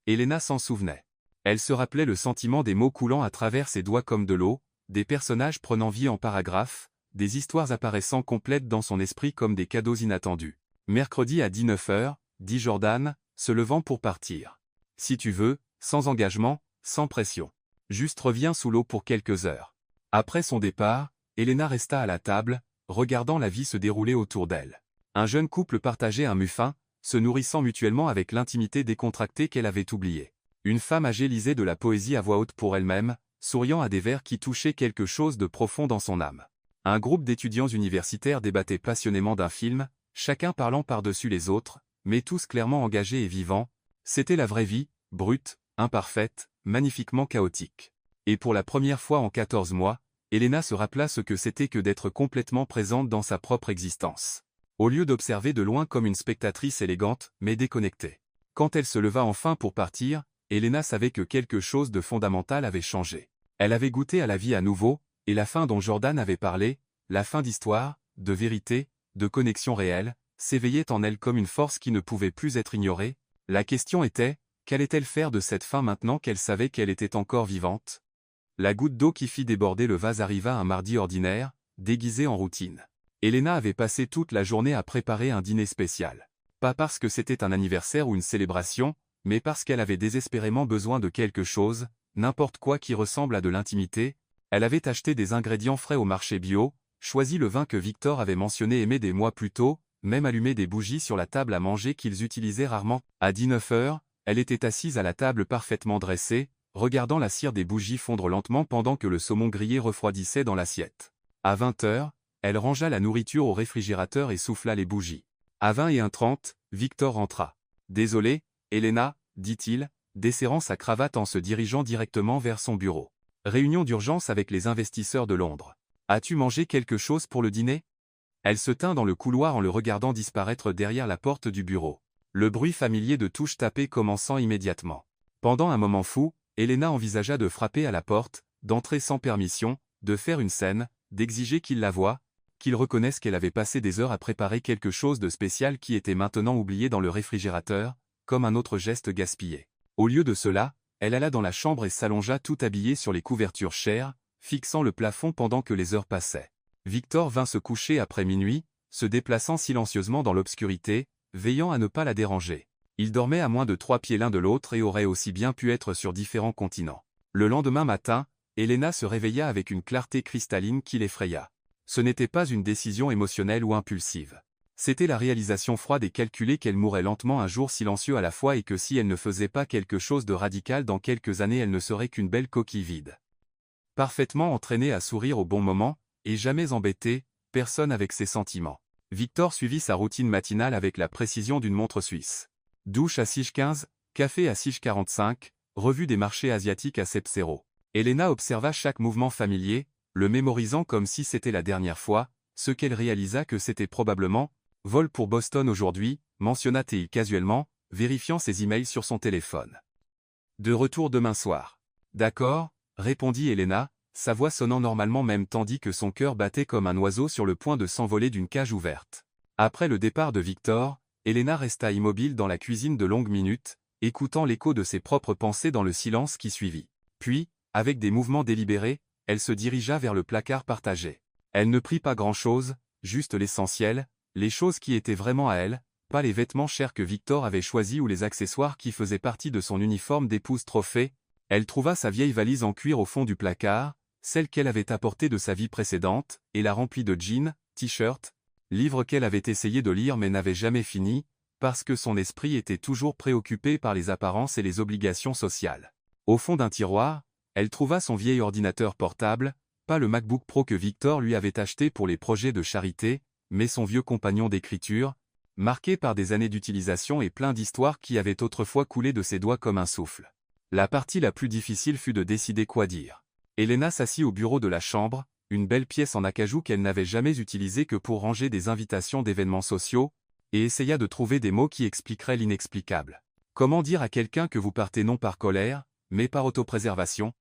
Elena s'en souvenait. Elle se rappelait le sentiment des mots coulant à travers ses doigts comme de l'eau, des personnages prenant vie en paragraphes, des histoires apparaissant complètes dans son esprit comme des cadeaux inattendus. Mercredi à 19 h, dit Jordan, se levant pour partir. Si tu veux, sans engagement, sans pression. Juste reviens sous l'eau pour quelques heures. Après son départ, Elena resta à la table, regardant la vie se dérouler autour d'elle. Un jeune couple partageait un muffin, se nourrissant mutuellement avec l'intimité décontractée qu'elle avait oubliée. Une femme âgée lisait de la poésie à voix haute pour elle-même, souriant à des vers qui touchaient quelque chose de profond dans son âme. Un groupe d'étudiants universitaires débattait passionnément d'un film, chacun parlant par-dessus les autres, mais tous clairement engagés et vivants. C'était la vraie vie, brute, imparfaite, magnifiquement chaotique. Et pour la première fois en 14 mois, Elena se rappela ce que c'était que d'être complètement présente dans sa propre existence. Au lieu d'observer de loin comme une spectatrice élégante, mais déconnectée. Quand elle se leva enfin pour partir, Elena savait que quelque chose de fondamental avait changé. Elle avait goûté à la vie à nouveau, et la fin dont Jordan avait parlé, la fin d'histoire, de vérité, de connexion réelle, s'éveillait en elle comme une force qui ne pouvait plus être ignorée. La question était, qu'allait-elle faire de cette fin maintenant qu'elle savait qu'elle était encore vivante? La goutte d'eau qui fit déborder le vase arriva un mardi ordinaire, déguisé en routine. Elena avait passé toute la journée à préparer un dîner spécial. Pas parce que c'était un anniversaire ou une célébration, mais parce qu'elle avait désespérément besoin de quelque chose, n'importe quoi qui ressemble à de l'intimité. Elle avait acheté des ingrédients frais au marché bio, choisi le vin que Victor avait mentionné aimer des mois plus tôt, même allumé des bougies sur la table à manger qu'ils utilisaient rarement. À 19 h, elle était assise à la table parfaitement dressée, regardant la cire des bougies fondre lentement pendant que le saumon grillé refroidissait dans l'assiette. À 20 h, elle rangea la nourriture au réfrigérateur et souffla les bougies. À 21h30, Victor entra. « Désolé, Elena, dit-il, desserrant sa cravate en se dirigeant directement vers son bureau. Réunion d'urgence avec les investisseurs de Londres. As-tu mangé quelque chose pour le dîner? Elle se tint dans le couloir en le regardant disparaître derrière la porte du bureau. Le bruit familier de touches tapées commençant immédiatement. Pendant un moment fou, Elena envisagea de frapper à la porte, d'entrer sans permission, de faire une scène, d'exiger qu'il la voie, qu'il reconnaisse qu'elle avait passé des heures à préparer quelque chose de spécial qui était maintenant oublié dans le réfrigérateur, comme un autre geste gaspillé. Au lieu de cela, elle alla dans la chambre et s'allongea tout habillée sur les couvertures chères, fixant le plafond pendant que les heures passaient. Victor vint se coucher après minuit, se déplaçant silencieusement dans l'obscurité, veillant à ne pas la déranger. Ils dormaient à moins de 3 pieds l'un de l'autre et auraient aussi bien pu être sur différents continents. Le lendemain matin, Elena se réveilla avec une clarté cristalline qui l'effraya. Ce n'était pas une décision émotionnelle ou impulsive. C'était la réalisation froide et calculée qu'elle mourrait lentement un jour silencieux à la fois et que si elle ne faisait pas quelque chose de radical dans quelques années elle ne serait qu'une belle coquille vide. Parfaitement entraînée à sourire au bon moment, et jamais embêtée, personne avec ses sentiments. Victor suivit sa routine matinale avec la précision d'une montre suisse. Douche à 6h15, café à 6h45, revue des marchés asiatiques à 7h. Elena observa chaque mouvement familier, le mémorisant comme si c'était la dernière fois, ce qu'elle réalisa que c'était probablement « vol pour Boston aujourd'hui », mentionna-t-il casuellement, vérifiant ses emails sur son téléphone. « De retour demain soir. »« D'accord », répondit Elena, sa voix sonnant normalement même tandis que son cœur battait comme un oiseau sur le point de s'envoler d'une cage ouverte. Après le départ de Victor, Elena resta immobile dans la cuisine de longues minutes, écoutant l'écho de ses propres pensées dans le silence qui suivit. Puis, avec des mouvements délibérés, elle se dirigea vers le placard partagé. Elle ne prit pas grand-chose, juste l'essentiel, les choses qui étaient vraiment à elle, Pas les vêtements chers que Victor avait choisis ou les accessoires qui faisaient partie de son uniforme d'épouse trophée. Elle trouva sa vieille valise en cuir au fond du placard, celle qu'elle avait apportée de sa vie précédente, et la remplit de jeans, t-shirts, livres qu'elle avait essayé de lire mais n'avait jamais fini, parce que son esprit était toujours préoccupé par les apparences et les obligations sociales. Au fond d'un tiroir, elle trouva son vieil ordinateur portable, pas le MacBook Pro que Victor lui avait acheté pour les projets de charité, mais son vieux compagnon d'écriture, marqué par des années d'utilisation et plein d'histoires qui avaient autrefois coulé de ses doigts comme un souffle. La partie la plus difficile fut de décider quoi dire. Elena s'assit au bureau de la chambre, une belle pièce en acajou qu'elle n'avait jamais utilisée que pour ranger des invitations d'événements sociaux, et essaya de trouver des mots qui expliqueraient l'inexplicable. Comment dire à quelqu'un que vous partez non par colère, mais par autopréservation?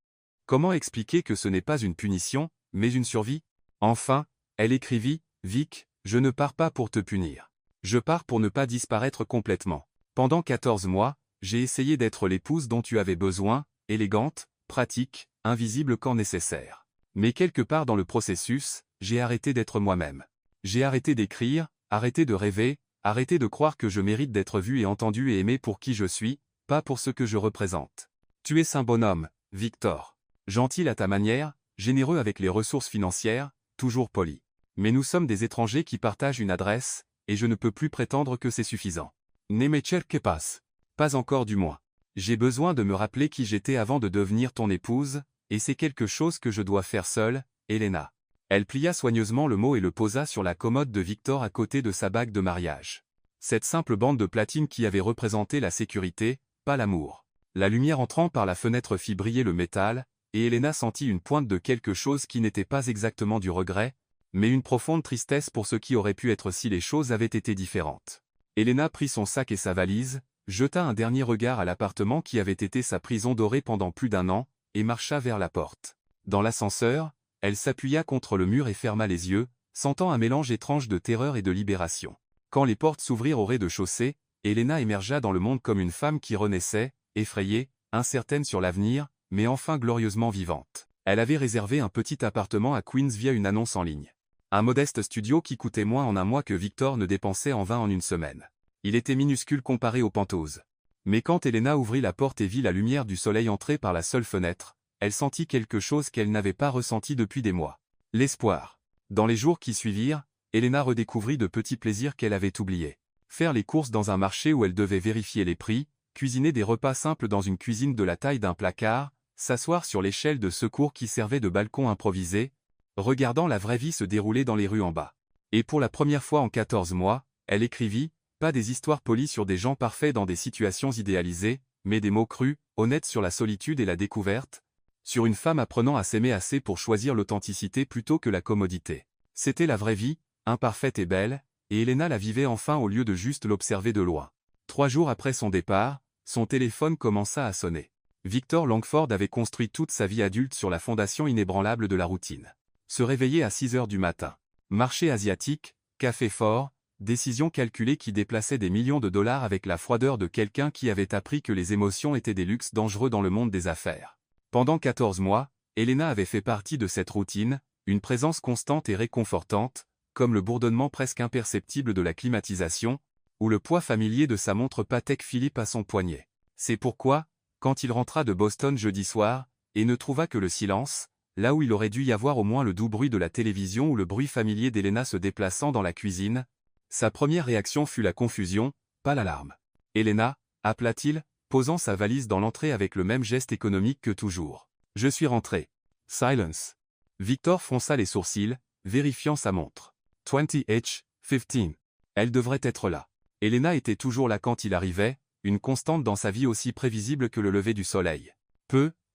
Comment expliquer que ce n'est pas une punition, mais une survie? Enfin, elle écrivit, « Vic, je ne pars pas pour te punir. Je pars pour ne pas disparaître complètement. Pendant 14 mois, j'ai essayé d'être l'épouse dont tu avais besoin, élégante, pratique, invisible quand nécessaire. Mais quelque part dans le processus, j'ai arrêté d'être moi-même. J'ai arrêté d'écrire, arrêté de rêver, arrêté de croire que je mérite d'être vu et entendu et aimé pour qui je suis, pas pour ce que je représente. Tu es un bonhomme, Victor. Gentil à ta manière, généreux avec les ressources financières, toujours poli. Mais nous sommes des étrangers qui partagent une adresse, et je ne peux plus prétendre que c'est suffisant. Ne me cerque pas. Pas encore du moins. J'ai besoin de me rappeler qui j'étais avant de devenir ton épouse, et c'est quelque chose que je dois faire seule, Elena. Elle plia soigneusement le mot et le posa sur la commode de Victor à côté de sa bague de mariage. Cette simple bande de platine qui avait représenté la sécurité, pas l'amour. La lumière entrant par la fenêtre fit briller le métal, et Elena sentit une pointe de quelque chose qui n'était pas exactement du regret, mais une profonde tristesse pour ce qui aurait pu être si les choses avaient été différentes. Elena prit son sac et sa valise, jeta un dernier regard à l'appartement qui avait été sa prison dorée pendant plus d'1 an, et marcha vers la porte. Dans l'ascenseur, elle s'appuya contre le mur et ferma les yeux, sentant un mélange étrange de terreur et de libération. Quand les portes s'ouvrirent au rez-de-chaussée, Elena émergea dans le monde comme une femme qui renaissait, effrayée, incertaine sur l'avenir, mais enfin glorieusement vivante. Elle avait réservé un petit appartement à Queens via une annonce en ligne. Un modeste studio qui coûtait moins en un mois que Victor ne dépensait en 20 en une semaine. Il était minuscule comparé aux Penthoses. Mais quand Elena ouvrit la porte et vit la lumière du soleil entrer par la seule fenêtre, elle sentit quelque chose qu'elle n'avait pas ressenti depuis des mois. L'espoir. Dans les jours qui suivirent, Elena redécouvrit de petits plaisirs qu'elle avait oubliés. Faire les courses dans un marché où elle devait vérifier les prix, cuisiner des repas simples dans une cuisine de la taille d'un placard, s'asseoir sur l'échelle de secours qui servait de balcon improvisé, regardant la vraie vie se dérouler dans les rues en bas. Et pour la première fois en 14 mois, elle écrivit, pas des histoires polies sur des gens parfaits dans des situations idéalisées, mais des mots crus, honnêtes sur la solitude et la découverte, sur une femme apprenant à s'aimer assez pour choisir l'authenticité plutôt que la commodité. C'était la vraie vie, imparfaite et belle, et Elena la vivait enfin au lieu de juste l'observer de loin. 3 jours après son départ, son téléphone commença à sonner. Victor Langford avait construit toute sa vie adulte sur la fondation inébranlable de la routine. Se réveiller à 6 heures du matin. Marché asiatique, café fort, décision calculée qui déplaçait des millions de dollars avec la froideur de quelqu'un qui avait appris que les émotions étaient des luxes dangereux dans le monde des affaires. Pendant 14 mois, Elena avait fait partie de cette routine, une présence constante et réconfortante, comme le bourdonnement presque imperceptible de la climatisation, ou le poids familier de sa montre Patek Philippe à son poignet. C'est pourquoi, quand il rentra de Boston jeudi soir, et ne trouva que le silence, là où il aurait dû y avoir au moins le doux bruit de la télévision ou le bruit familier d'Elena se déplaçant dans la cuisine, sa première réaction fut la confusion, pas l'alarme. « Elena » appela-t-il, posant sa valise dans l'entrée avec le même geste économique que toujours. « Je suis rentré. » Silence. Victor fronça les sourcils, vérifiant sa montre. 20h15. Elle devrait être là. Elena était toujours là quand il arrivait, une constante dans sa vie aussi prévisible que le lever du soleil.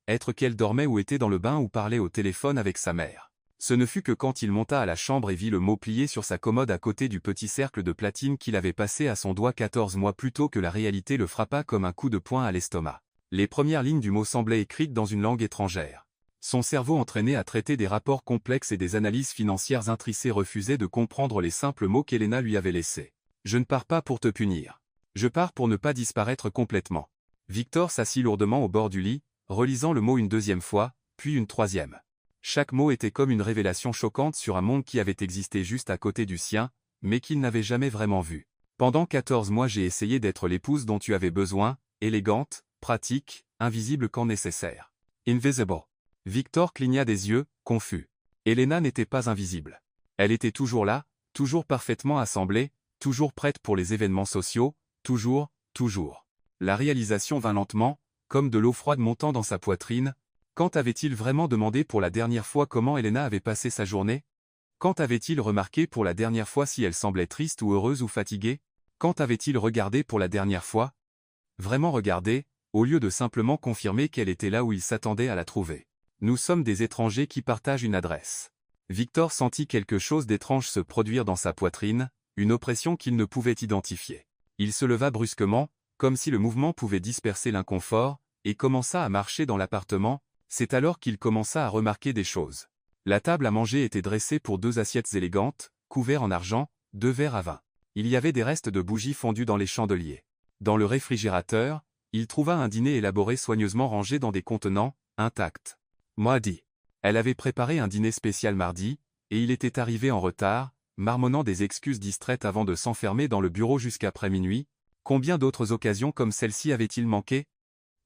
Être qu'elle dormait ou était dans le bain ou parlait au téléphone avec sa mère. Ce ne fut que quand il monta à la chambre et vit le mot plié sur sa commode à côté du petit cercle de platine qu'il avait passé à son doigt 14 mois plus tôt que la réalité le frappa comme un coup de poing à l'estomac. Les premières lignes du mot semblaient écrites dans une langue étrangère. Son cerveau entraîné à traiter des rapports complexes et des analyses financières intricées refusait de comprendre les simples mots qu'Elena lui avait laissés. « Je ne pars pas pour te punir. Je pars pour ne pas disparaître complètement. » Victor s'assit lourdement au bord du lit, relisant le mot une deuxième fois, puis une troisième. Chaque mot était comme une révélation choquante sur un monde qui avait existé juste à côté du sien, mais qu'il n'avait jamais vraiment vu. Pendant 14 mois j'ai essayé d'être l'épouse dont tu avais besoin, élégante, pratique, invisible quand nécessaire. Invisible. Victor cligna des yeux, confus. Elena n'était pas invisible. Elle était toujours là, toujours parfaitement assemblée, toujours prête pour les événements sociaux, toujours. La réalisation vint lentement, comme de l'eau froide montant dans sa poitrine. Quand avait-il vraiment demandé pour la dernière fois comment Elena avait passé sa journée? Quand avait-il remarqué pour la dernière fois si elle semblait triste ou heureuse ou fatiguée? Quand avait-il regardé pour la dernière fois? Vraiment regardé, au lieu de simplement confirmer qu'elle était là où il s'attendait à la trouver. Nous sommes des étrangers qui partagent une adresse. Victor sentit quelque chose d'étrange se produire dans sa poitrine, une oppression qu'il ne pouvait identifier. Il se leva brusquement, comme si le mouvement pouvait disperser l'inconfort, et commença à marcher dans l'appartement. C'est alors qu'il commença à remarquer des choses. La table à manger était dressée pour 2 assiettes élégantes, couverts en argent, 2 verres à vin. Il y avait des restes de bougies fondues dans les chandeliers. Dans le réfrigérateur, il trouva un dîner élaboré soigneusement rangé dans des contenants, intacts. Mardi. Elle avait préparé un dîner spécial mardi, et il était arrivé en retard, marmonnant des excuses distraites avant de s'enfermer dans le bureau jusqu'après minuit. Combien d'autres occasions comme celle-ci avait-il manqué?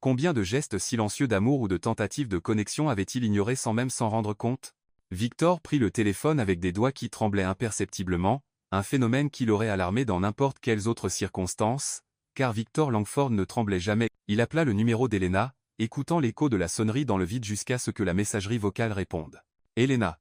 Combien de gestes silencieux d'amour ou de tentatives de connexion avait-il ignorés sans même s'en rendre compte? Victor prit le téléphone avec des doigts qui tremblaient imperceptiblement, un phénomène qui l'aurait alarmé dans n'importe quelles autres circonstances, car Victor Langford ne tremblait jamais. Il appela le numéro d'Elena, écoutant l'écho de la sonnerie dans le vide jusqu'à ce que la messagerie vocale réponde. « Elena.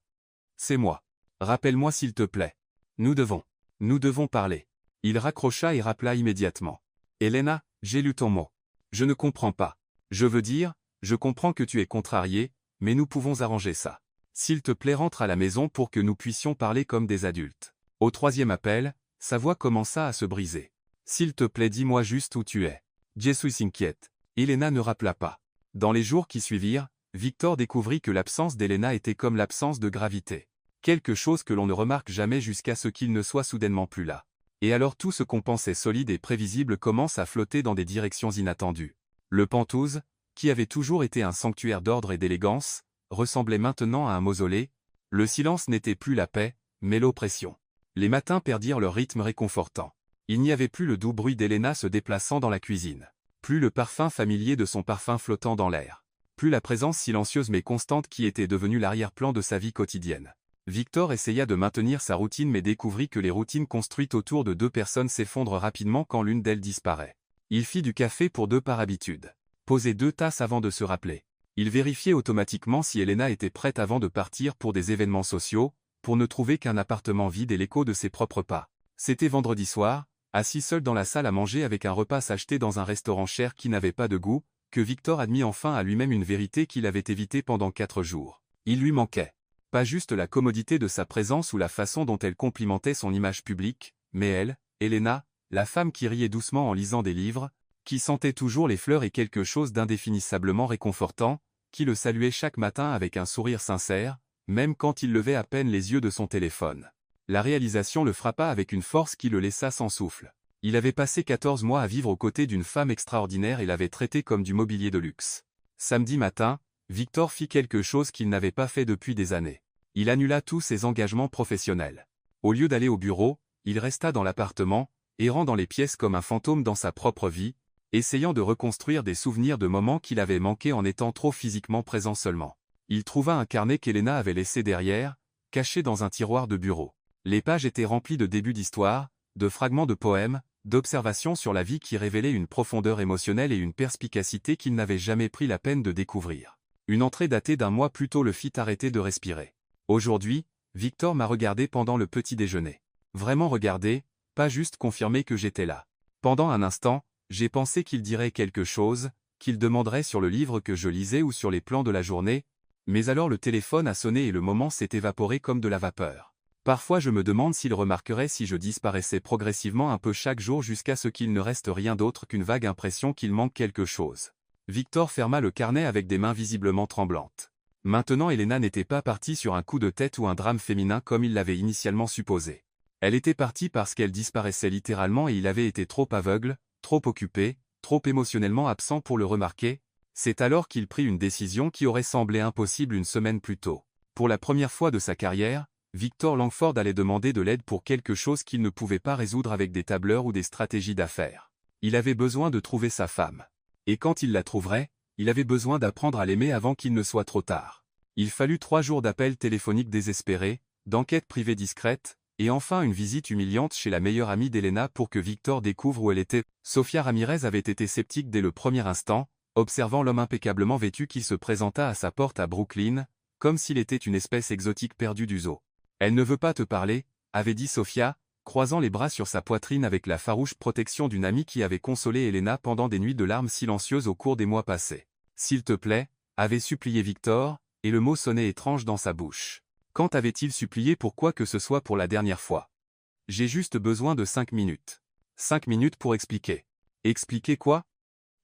C'est moi. Rappelle-moi s'il te plaît. Nous devons parler. » Il raccrocha et rappela immédiatement. « Elena, j'ai lu ton mot. Je ne comprends pas. Je veux dire, je comprends que tu es contrariée, mais nous pouvons arranger ça. S'il te plaît, rentre à la maison pour que nous puissions parler comme des adultes. » Au 3e appel, sa voix commença à se briser. « S'il te plaît, dis-moi juste où tu es. Je suis inquiète. » Elena ne rappela pas. Dans les jours qui suivirent, Victor découvrit que l'absence d'Elena était comme l'absence de gravité. Quelque chose que l'on ne remarque jamais jusqu'à ce qu'il ne soit soudainement plus là. Et alors tout ce qu'on pensait solide et prévisible commence à flotter dans des directions inattendues. Le Penthouse, qui avait toujours été un sanctuaire d'ordre et d'élégance, ressemblait maintenant à un mausolée. Le silence n'était plus la paix, mais l'oppression. Les matins perdirent leur rythme réconfortant. Il n'y avait plus le doux bruit d'Elena se déplaçant dans la cuisine. Plus le parfum familier de son parfum flottant dans l'air. Plus la présence silencieuse mais constante qui était devenue l'arrière-plan de sa vie quotidienne. Victor essaya de maintenir sa routine mais découvrit que les routines construites autour de 2 personnes s'effondrent rapidement quand l'une d'elles disparaît. Il fit du café pour 2 par habitude. Posait 2 tasses avant de se rappeler. Il vérifiait automatiquement si Elena était prête avant de partir pour des événements sociaux, pour ne trouver qu'un appartement vide et l'écho de ses propres pas. C'était vendredi soir, assis seul dans la salle à manger avec un repas acheté dans un restaurant cher qui n'avait pas de goût, que Victor admit enfin à lui-même une vérité qu'il avait évitée pendant 4 jours. Il lui manquait. Pas juste la commodité de sa présence ou la façon dont elle complimentait son image publique, mais elle, Elena, la femme qui riait doucement en lisant des livres, qui sentait toujours les fleurs et quelque chose d'indéfinissablement réconfortant, qui le saluait chaque matin avec un sourire sincère, même quand il levait à peine les yeux de son téléphone. La réalisation le frappa avec une force qui le laissa sans souffle. Il avait passé 14 mois à vivre aux côtés d'une femme extraordinaire et l'avait traitée comme du mobilier de luxe. Samedi matin, Victor fit quelque chose qu'il n'avait pas fait depuis des années. Il annula tous ses engagements professionnels. Au lieu d'aller au bureau, il resta dans l'appartement, errant dans les pièces comme un fantôme dans sa propre vie, essayant de reconstruire des souvenirs de moments qu'il avait manqués en étant trop physiquement présent seulement. Il trouva un carnet qu'Elena avait laissé derrière, caché dans un tiroir de bureau. Les pages étaient remplies de débuts d'histoire, de fragments de poèmes, d'observations sur la vie qui révélaient une profondeur émotionnelle et une perspicacité qu'il n'avait jamais pris la peine de découvrir. Une entrée datée d'1 mois plus tôt le fit arrêter de respirer. Aujourd'hui, Victor m'a regardé pendant le petit déjeuner. Vraiment regardé, pas juste confirmé que j'étais là. Pendant un instant, j'ai pensé qu'il dirait quelque chose, qu'il demanderait sur le livre que je lisais ou sur les plans de la journée, mais alors le téléphone a sonné et le moment s'est évaporé comme de la vapeur. Parfois je me demande s'il remarquerait si je disparaissais progressivement un peu chaque jour jusqu'à ce qu'il ne reste rien d'autre qu'une vague impression qu'il manque quelque chose. Victor ferma le carnet avec des mains visiblement tremblantes. Maintenant Elena n'était pas partie sur un coup de tête ou un drame féminin comme il l'avait initialement supposé. Elle était partie parce qu'elle disparaissait littéralement et il avait été trop aveugle, trop occupé, trop émotionnellement absent pour le remarquer. C'est alors qu'il prit une décision qui aurait semblé impossible une semaine plus tôt. Pour la première fois de sa carrière, Victor Langford allait demander de l'aide pour quelque chose qu'il ne pouvait pas résoudre avec des tableurs ou des stratégies d'affaires. Il avait besoin de trouver sa femme. Et quand il la trouverait, il avait besoin d'apprendre à l'aimer avant qu'il ne soit trop tard. Il fallut 3 jours d'appels téléphoniques désespérés, d'enquêtes privées discrètes, et enfin une visite humiliante chez la meilleure amie d'Elena pour que Victor découvre où elle était. Sofia Ramirez avait été sceptique dès le premier instant, observant l'homme impeccablement vêtu qui se présenta à sa porte à Brooklyn, comme s'il était une espèce exotique perdue du zoo. « Elle ne veut pas te parler », avait dit Sofia, croisant les bras sur sa poitrine avec la farouche protection d'une amie qui avait consolé Elena pendant des nuits de larmes silencieuses au cours des mois passés. « S'il te plaît », avait supplié Victor, et le mot sonnait étrange dans sa bouche. Quand avait-il supplié pour quoi que ce soit pour la dernière fois? « J'ai juste besoin de 5 minutes. 5 minutes pour expliquer. » « Expliquer quoi ?»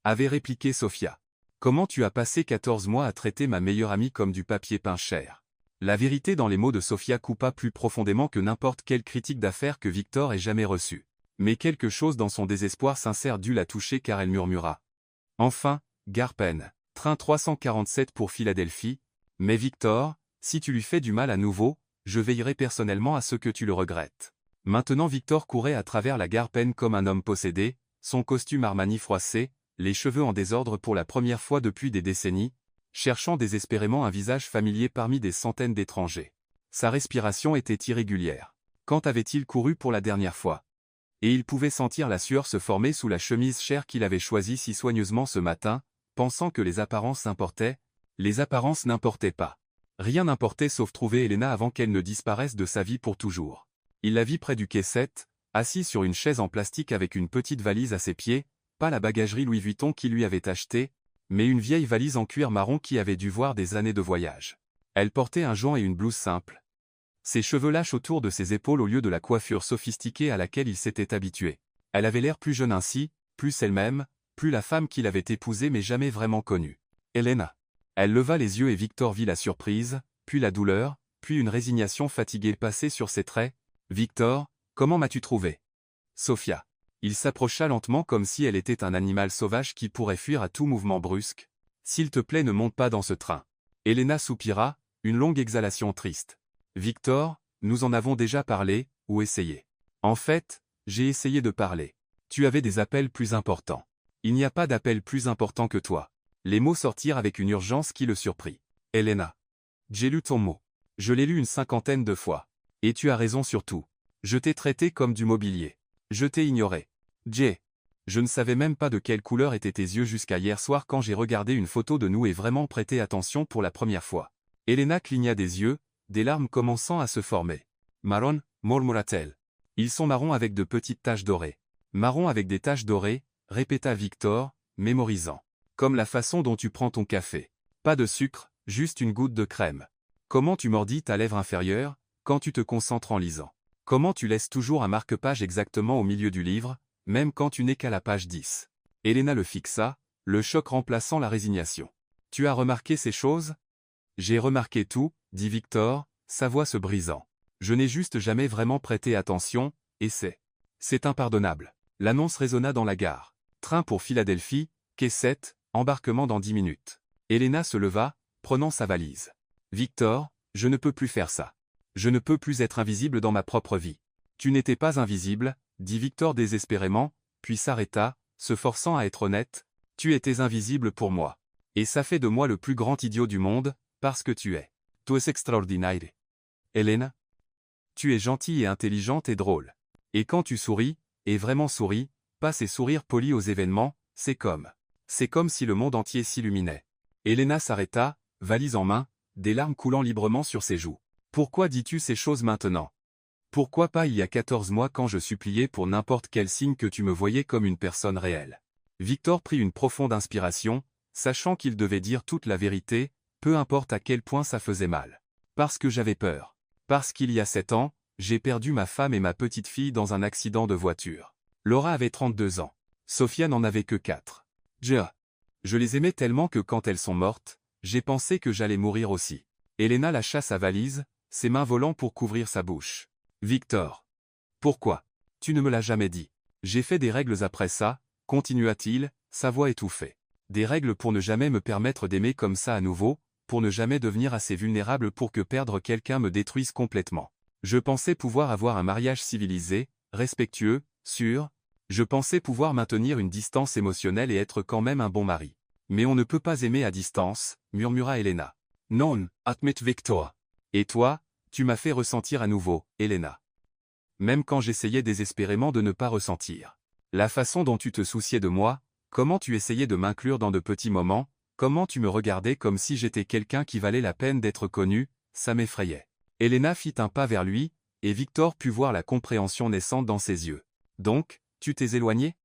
avait répliqué Sofia. « Comment tu as passé 14 mois à traiter ma meilleure amie comme du papier peint cher ?» La vérité dans les mots de Sofia coupa plus profondément que n'importe quelle critique d'affaires que Victor ait jamais reçue. Mais quelque chose dans son désespoir sincère dut la toucher car elle murmura. « Enfin, Garpen, train 347 pour Philadelphie, mais Victor, si tu lui fais du mal à nouveau, je veillerai personnellement à ce que tu le regrettes. » Maintenant Victor courait à travers la gare Penn comme un homme possédé, son costume Armani froissé, les cheveux en désordre pour la première fois depuis des décennies, cherchant désespérément un visage familier parmi des centaines d'étrangers. Sa respiration était irrégulière. Quand avait-il couru pour la dernière fois? Et il pouvait sentir la sueur se former sous la chemise chère qu'il avait choisie si soigneusement ce matin, pensant que les apparences importaient. Les apparences n'importaient pas. Rien n'importait sauf trouver Elena avant qu'elle ne disparaisse de sa vie pour toujours. Il la vit près du quai 7, assis sur une chaise en plastique avec une petite valise à ses pieds, pas la bagagerie Louis Vuitton qu'il lui avait achetée, mais une vieille valise en cuir marron qui avait dû voir des années de voyage. Elle portait un joint et une blouse simple. Ses cheveux lâches autour de ses épaules au lieu de la coiffure sophistiquée à laquelle il s'était habitué. Elle avait l'air plus jeune ainsi, plus elle-même, plus la femme qu'il avait épousée mais jamais vraiment connue. Elena. Elle leva les yeux et Victor vit la surprise, puis la douleur, puis une résignation fatiguée passer sur ses traits. « Victor, comment m'as-tu trouvé ?» Sofia. Il s'approcha lentement comme si elle était un animal sauvage qui pourrait fuir à tout mouvement brusque. « S'il te plaît ne monte pas dans ce train. » Elena soupira, une longue exhalation triste. « Victor, nous en avons déjà parlé, ou essayé. En fait, j'ai essayé de parler. Tu avais des appels plus importants. Il n'y a pas d'appel plus important que toi. » Les mots sortirent avec une urgence qui le surprit. « Elena. J'ai lu ton mot. Je l'ai lu une 50aine de fois. Et tu as raison surtout. Je t'ai traité comme du mobilier. Je t'ai ignoré. Jay. Je ne savais même pas de quelle couleur étaient tes yeux jusqu'à hier soir quand j'ai regardé une photo de nous et vraiment prêté attention pour la première fois. » Elena cligna des yeux, des larmes commençant à se former. « Marron, murmura-t-elle. Ils sont marrons avec de petites taches dorées. »« Marron avec des taches dorées, » répéta Victor, mémorisant. « Comme la façon dont tu prends ton café. Pas de sucre, juste une goutte de crème. Comment tu mordis ta lèvre inférieure, quand tu te concentres en lisant. Comment tu laisses toujours un marque-page exactement au milieu du livre, même quand tu n'es qu'à la page 10. » Elena le fixa, le choc remplaçant la résignation. « Tu as remarqué ces choses? » « J'ai remarqué tout, » dit Victor, sa voix se brisant. « Je n'ai juste jamais vraiment prêté attention, et c'est impardonnable. » L'annonce résonna dans la gare. « Train pour Philadelphie, quai 7, embarquement dans 10 minutes. » Elena se leva, prenant sa valise. « Victor, je ne peux plus faire ça. Je ne peux plus être invisible dans ma propre vie. »« Tu n'étais pas invisible, » dit Victor désespérément, puis s'arrêta, se forçant à être honnête. « Tu étais invisible pour moi. Et ça fait de moi le plus grand idiot du monde, parce que tu es. Tu es extraordinaire. Elena. Tu es gentille et intelligente et drôle. Et quand tu souris, et vraiment souris, pas ces sourires polis aux événements, c'est comme si le monde entier s'illuminait. » Elena s'arrêta, valise en main, des larmes coulant librement sur ses joues. « Pourquoi dis-tu ces choses maintenant? Pourquoi pas il y a 14 mois quand je suppliais pour n'importe quel signe que tu me voyais comme une personne réelle? » Victor prit une profonde inspiration, sachant qu'il devait dire toute la vérité, peu importe à quel point ça faisait mal. « Parce que j'avais peur. Parce qu'il y a 7 ans, j'ai perdu ma femme et ma petite fille dans un accident de voiture. Laura avait 32 ans. Sofia n'en avait que 4. Je les aimais tellement que quand elles sont mortes, j'ai pensé que j'allais mourir aussi. » Elena lâcha sa valise, ses mains volant pour couvrir sa bouche. « Victor. Pourquoi? Tu ne me l'as jamais dit. J'ai fait des règles après ça, » continua-t-il, sa voix étouffée. « Des règles pour ne jamais me permettre d'aimer comme ça à nouveau, pour ne jamais devenir assez vulnérable pour que perdre quelqu'un me détruise complètement. Je pensais pouvoir avoir un mariage civilisé, respectueux, sûr. Je pensais pouvoir maintenir une distance émotionnelle et être quand même un bon mari. Mais on ne peut pas aimer à distance, murmura Elena. Non, admit Victor. Et toi, tu m'as fait ressentir à nouveau, Elena. Même quand j'essayais désespérément de ne pas ressentir. La façon dont tu te souciais de moi, comment tu essayais de m'inclure dans de petits moments, comment tu me regardais comme si j'étais quelqu'un qui valait la peine d'être connu, ça m'effrayait. Elena fit un pas vers lui, et Victor put voir la compréhension naissante dans ses yeux. Donc, tu t'es éloigné?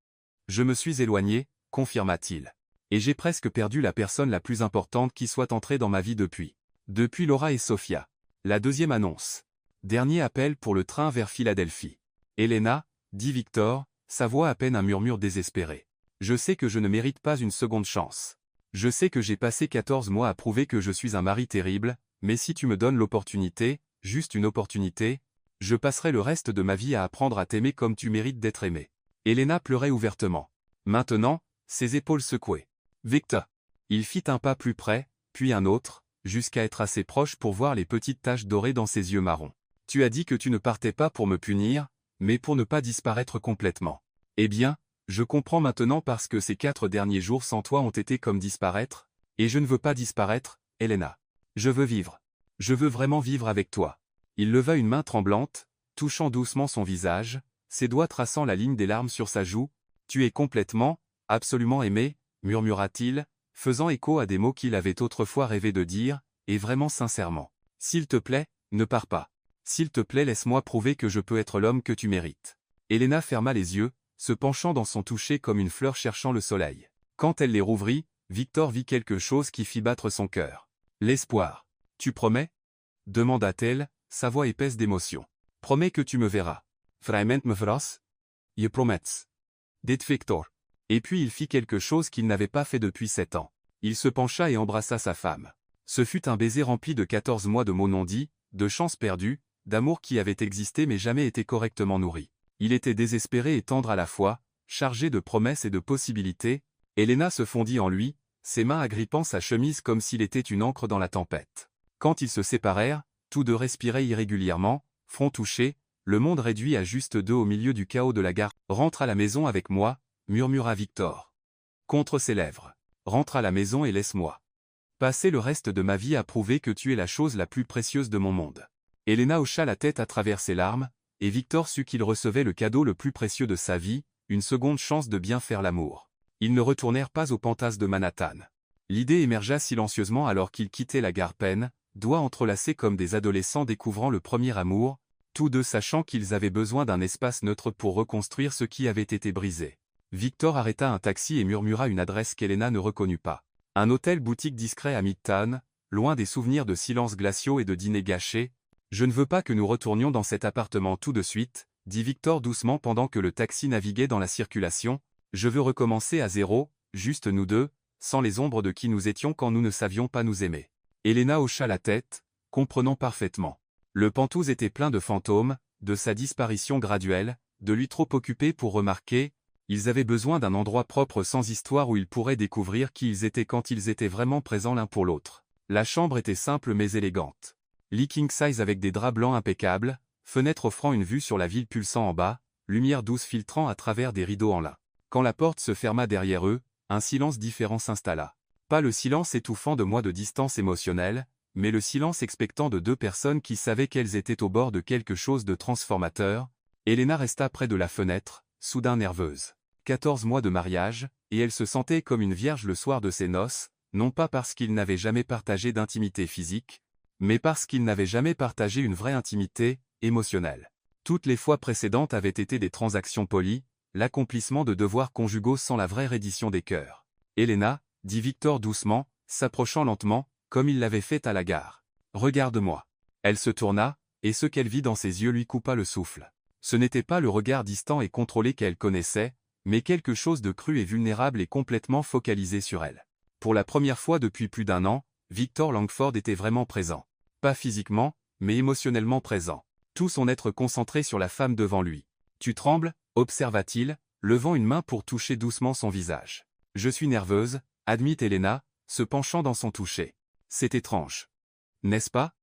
Je me suis éloigné, confirma-t-il. Et j'ai presque perdu la personne la plus importante qui soit entrée dans ma vie depuis. Depuis Laura et Sophia. La deuxième annonce. Dernier appel pour le train vers Philadelphie. Elena, dit Victor, sa voix à peine un murmure désespéré. Je sais que je ne mérite pas une seconde chance. Je sais que j'ai passé 14 mois à prouver que je suis un mari terrible, mais si tu me donnes l'opportunité, juste une opportunité, je passerai le reste de ma vie à apprendre à t'aimer comme tu mérites d'être aimé. Elena pleurait ouvertement. Maintenant, ses épaules secouaient. Victor. Il fit un pas plus près, puis un autre, jusqu'à être assez proche pour voir les petites taches dorées dans ses yeux marrons. Tu as dit que tu ne partais pas pour me punir, mais pour ne pas disparaître complètement. Eh bien, je comprends maintenant parce que ces 4 derniers jours sans toi ont été comme disparaître, et je ne veux pas disparaître, Elena. Je veux vivre. Je veux vraiment vivre avec toi. Il leva une main tremblante, touchant doucement son visage, ses doigts traçant la ligne des larmes sur sa joue. Tu es complètement, absolument aimé, murmura-t-il, faisant écho à des mots qu'il avait autrefois rêvé de dire, et vraiment sincèrement. S'il te plaît, ne pars pas. S'il te plaît, laisse-moi prouver que je peux être l'homme que tu mérites. Elena ferma les yeux, se penchant dans son toucher comme une fleur cherchant le soleil. Quand elle les rouvrit, Victor vit quelque chose qui fit battre son cœur. L'espoir. Tu promets? Demanda-t-elle, sa voix épaisse d'émotion. Promets que tu me verras. Vraiment me verras? Je promets. Dit Victor. Et puis il fit quelque chose qu'il n'avait pas fait depuis 7 ans. Il se pencha et embrassa sa femme. Ce fut un baiser rempli de 14 mois de mots non dits, de chances perdues, d'amour qui avait existé mais jamais été correctement nourri. Il était désespéré et tendre à la fois, chargé de promesses et de possibilités. Elena se fondit en lui, ses mains agrippant sa chemise comme s'il était une ancre dans la tempête. Quand ils se séparèrent, tous deux respiraient irrégulièrement, front touché, le monde réduit à juste deux au milieu du chaos de la gare. Rentre à la maison avec moi, murmura Victor. Contre ses lèvres. Rentre à la maison et laisse-moi passer le reste de ma vie à prouver que tu es la chose la plus précieuse de mon monde. Elena hocha la tête à travers ses larmes, et Victor sut qu'il recevait le cadeau le plus précieux de sa vie, une seconde chance de bien faire l'amour. Ils ne retournèrent pas au Pantas de Manhattan. L'idée émergea silencieusement alors qu'ils quittaient la gare Penn, doigts entrelacés comme des adolescents découvrant le premier amour, tous deux sachant qu'ils avaient besoin d'un espace neutre pour reconstruire ce qui avait été brisé. Victor arrêta un taxi et murmura une adresse qu'Elena ne reconnut pas. Un hôtel-boutique discret à Midtown, loin des souvenirs de silences glaciaux et de dîners gâchés. Je ne veux pas que nous retournions dans cet appartement tout de suite, dit Victor doucement pendant que le taxi naviguait dans la circulation. Je veux recommencer à zéro, juste nous deux, sans les ombres de qui nous étions quand nous ne savions pas nous aimer. Elena hocha la tête, comprenant parfaitement. Le Pantouz était plein de fantômes, de sa disparition graduelle, de lui trop occupé pour remarquer. Ils avaient besoin d'un endroit propre sans histoire où ils pourraient découvrir qui ils étaient quand ils étaient vraiment présents l'un pour l'autre. La chambre était simple mais élégante. Lit king size avec des draps blancs impeccables, fenêtre offrant une vue sur la ville pulsant en bas, lumière douce filtrant à travers des rideaux en lin. Quand la porte se ferma derrière eux, un silence différent s'installa. Pas le silence étouffant de mois de distance émotionnelle, mais le silence expectant de deux personnes qui savaient qu'elles étaient au bord de quelque chose de transformateur. Elena resta près de la fenêtre, soudain nerveuse. 14 mois de mariage, et elle se sentait comme une vierge le soir de ses noces, non pas parce qu'ils n'avaient jamais partagé d'intimité physique, mais parce qu'ils n'avaient jamais partagé une vraie intimité, émotionnelle. Toutes les fois précédentes avaient été des transactions polies, l'accomplissement de devoirs conjugaux sans la vraie reddition des cœurs. Elena, dit Victor doucement, s'approchant lentement, comme il l'avait fait à la gare. Regarde-moi. Elle se tourna, et ce qu'elle vit dans ses yeux lui coupa le souffle. Ce n'était pas le regard distant et contrôlé qu'elle connaissait, mais quelque chose de cru et vulnérable et complètement focalisé sur elle. Pour la première fois depuis plus d'1 an, Victor Langford était vraiment présent. Pas physiquement, mais émotionnellement présent. Tout son être concentré sur la femme devant lui. « Tu trembles » observa-t-il, levant une main pour toucher doucement son visage. « Je suis nerveuse » admit Elena, se penchant dans son toucher. « C'est étrange. N'est-ce pas?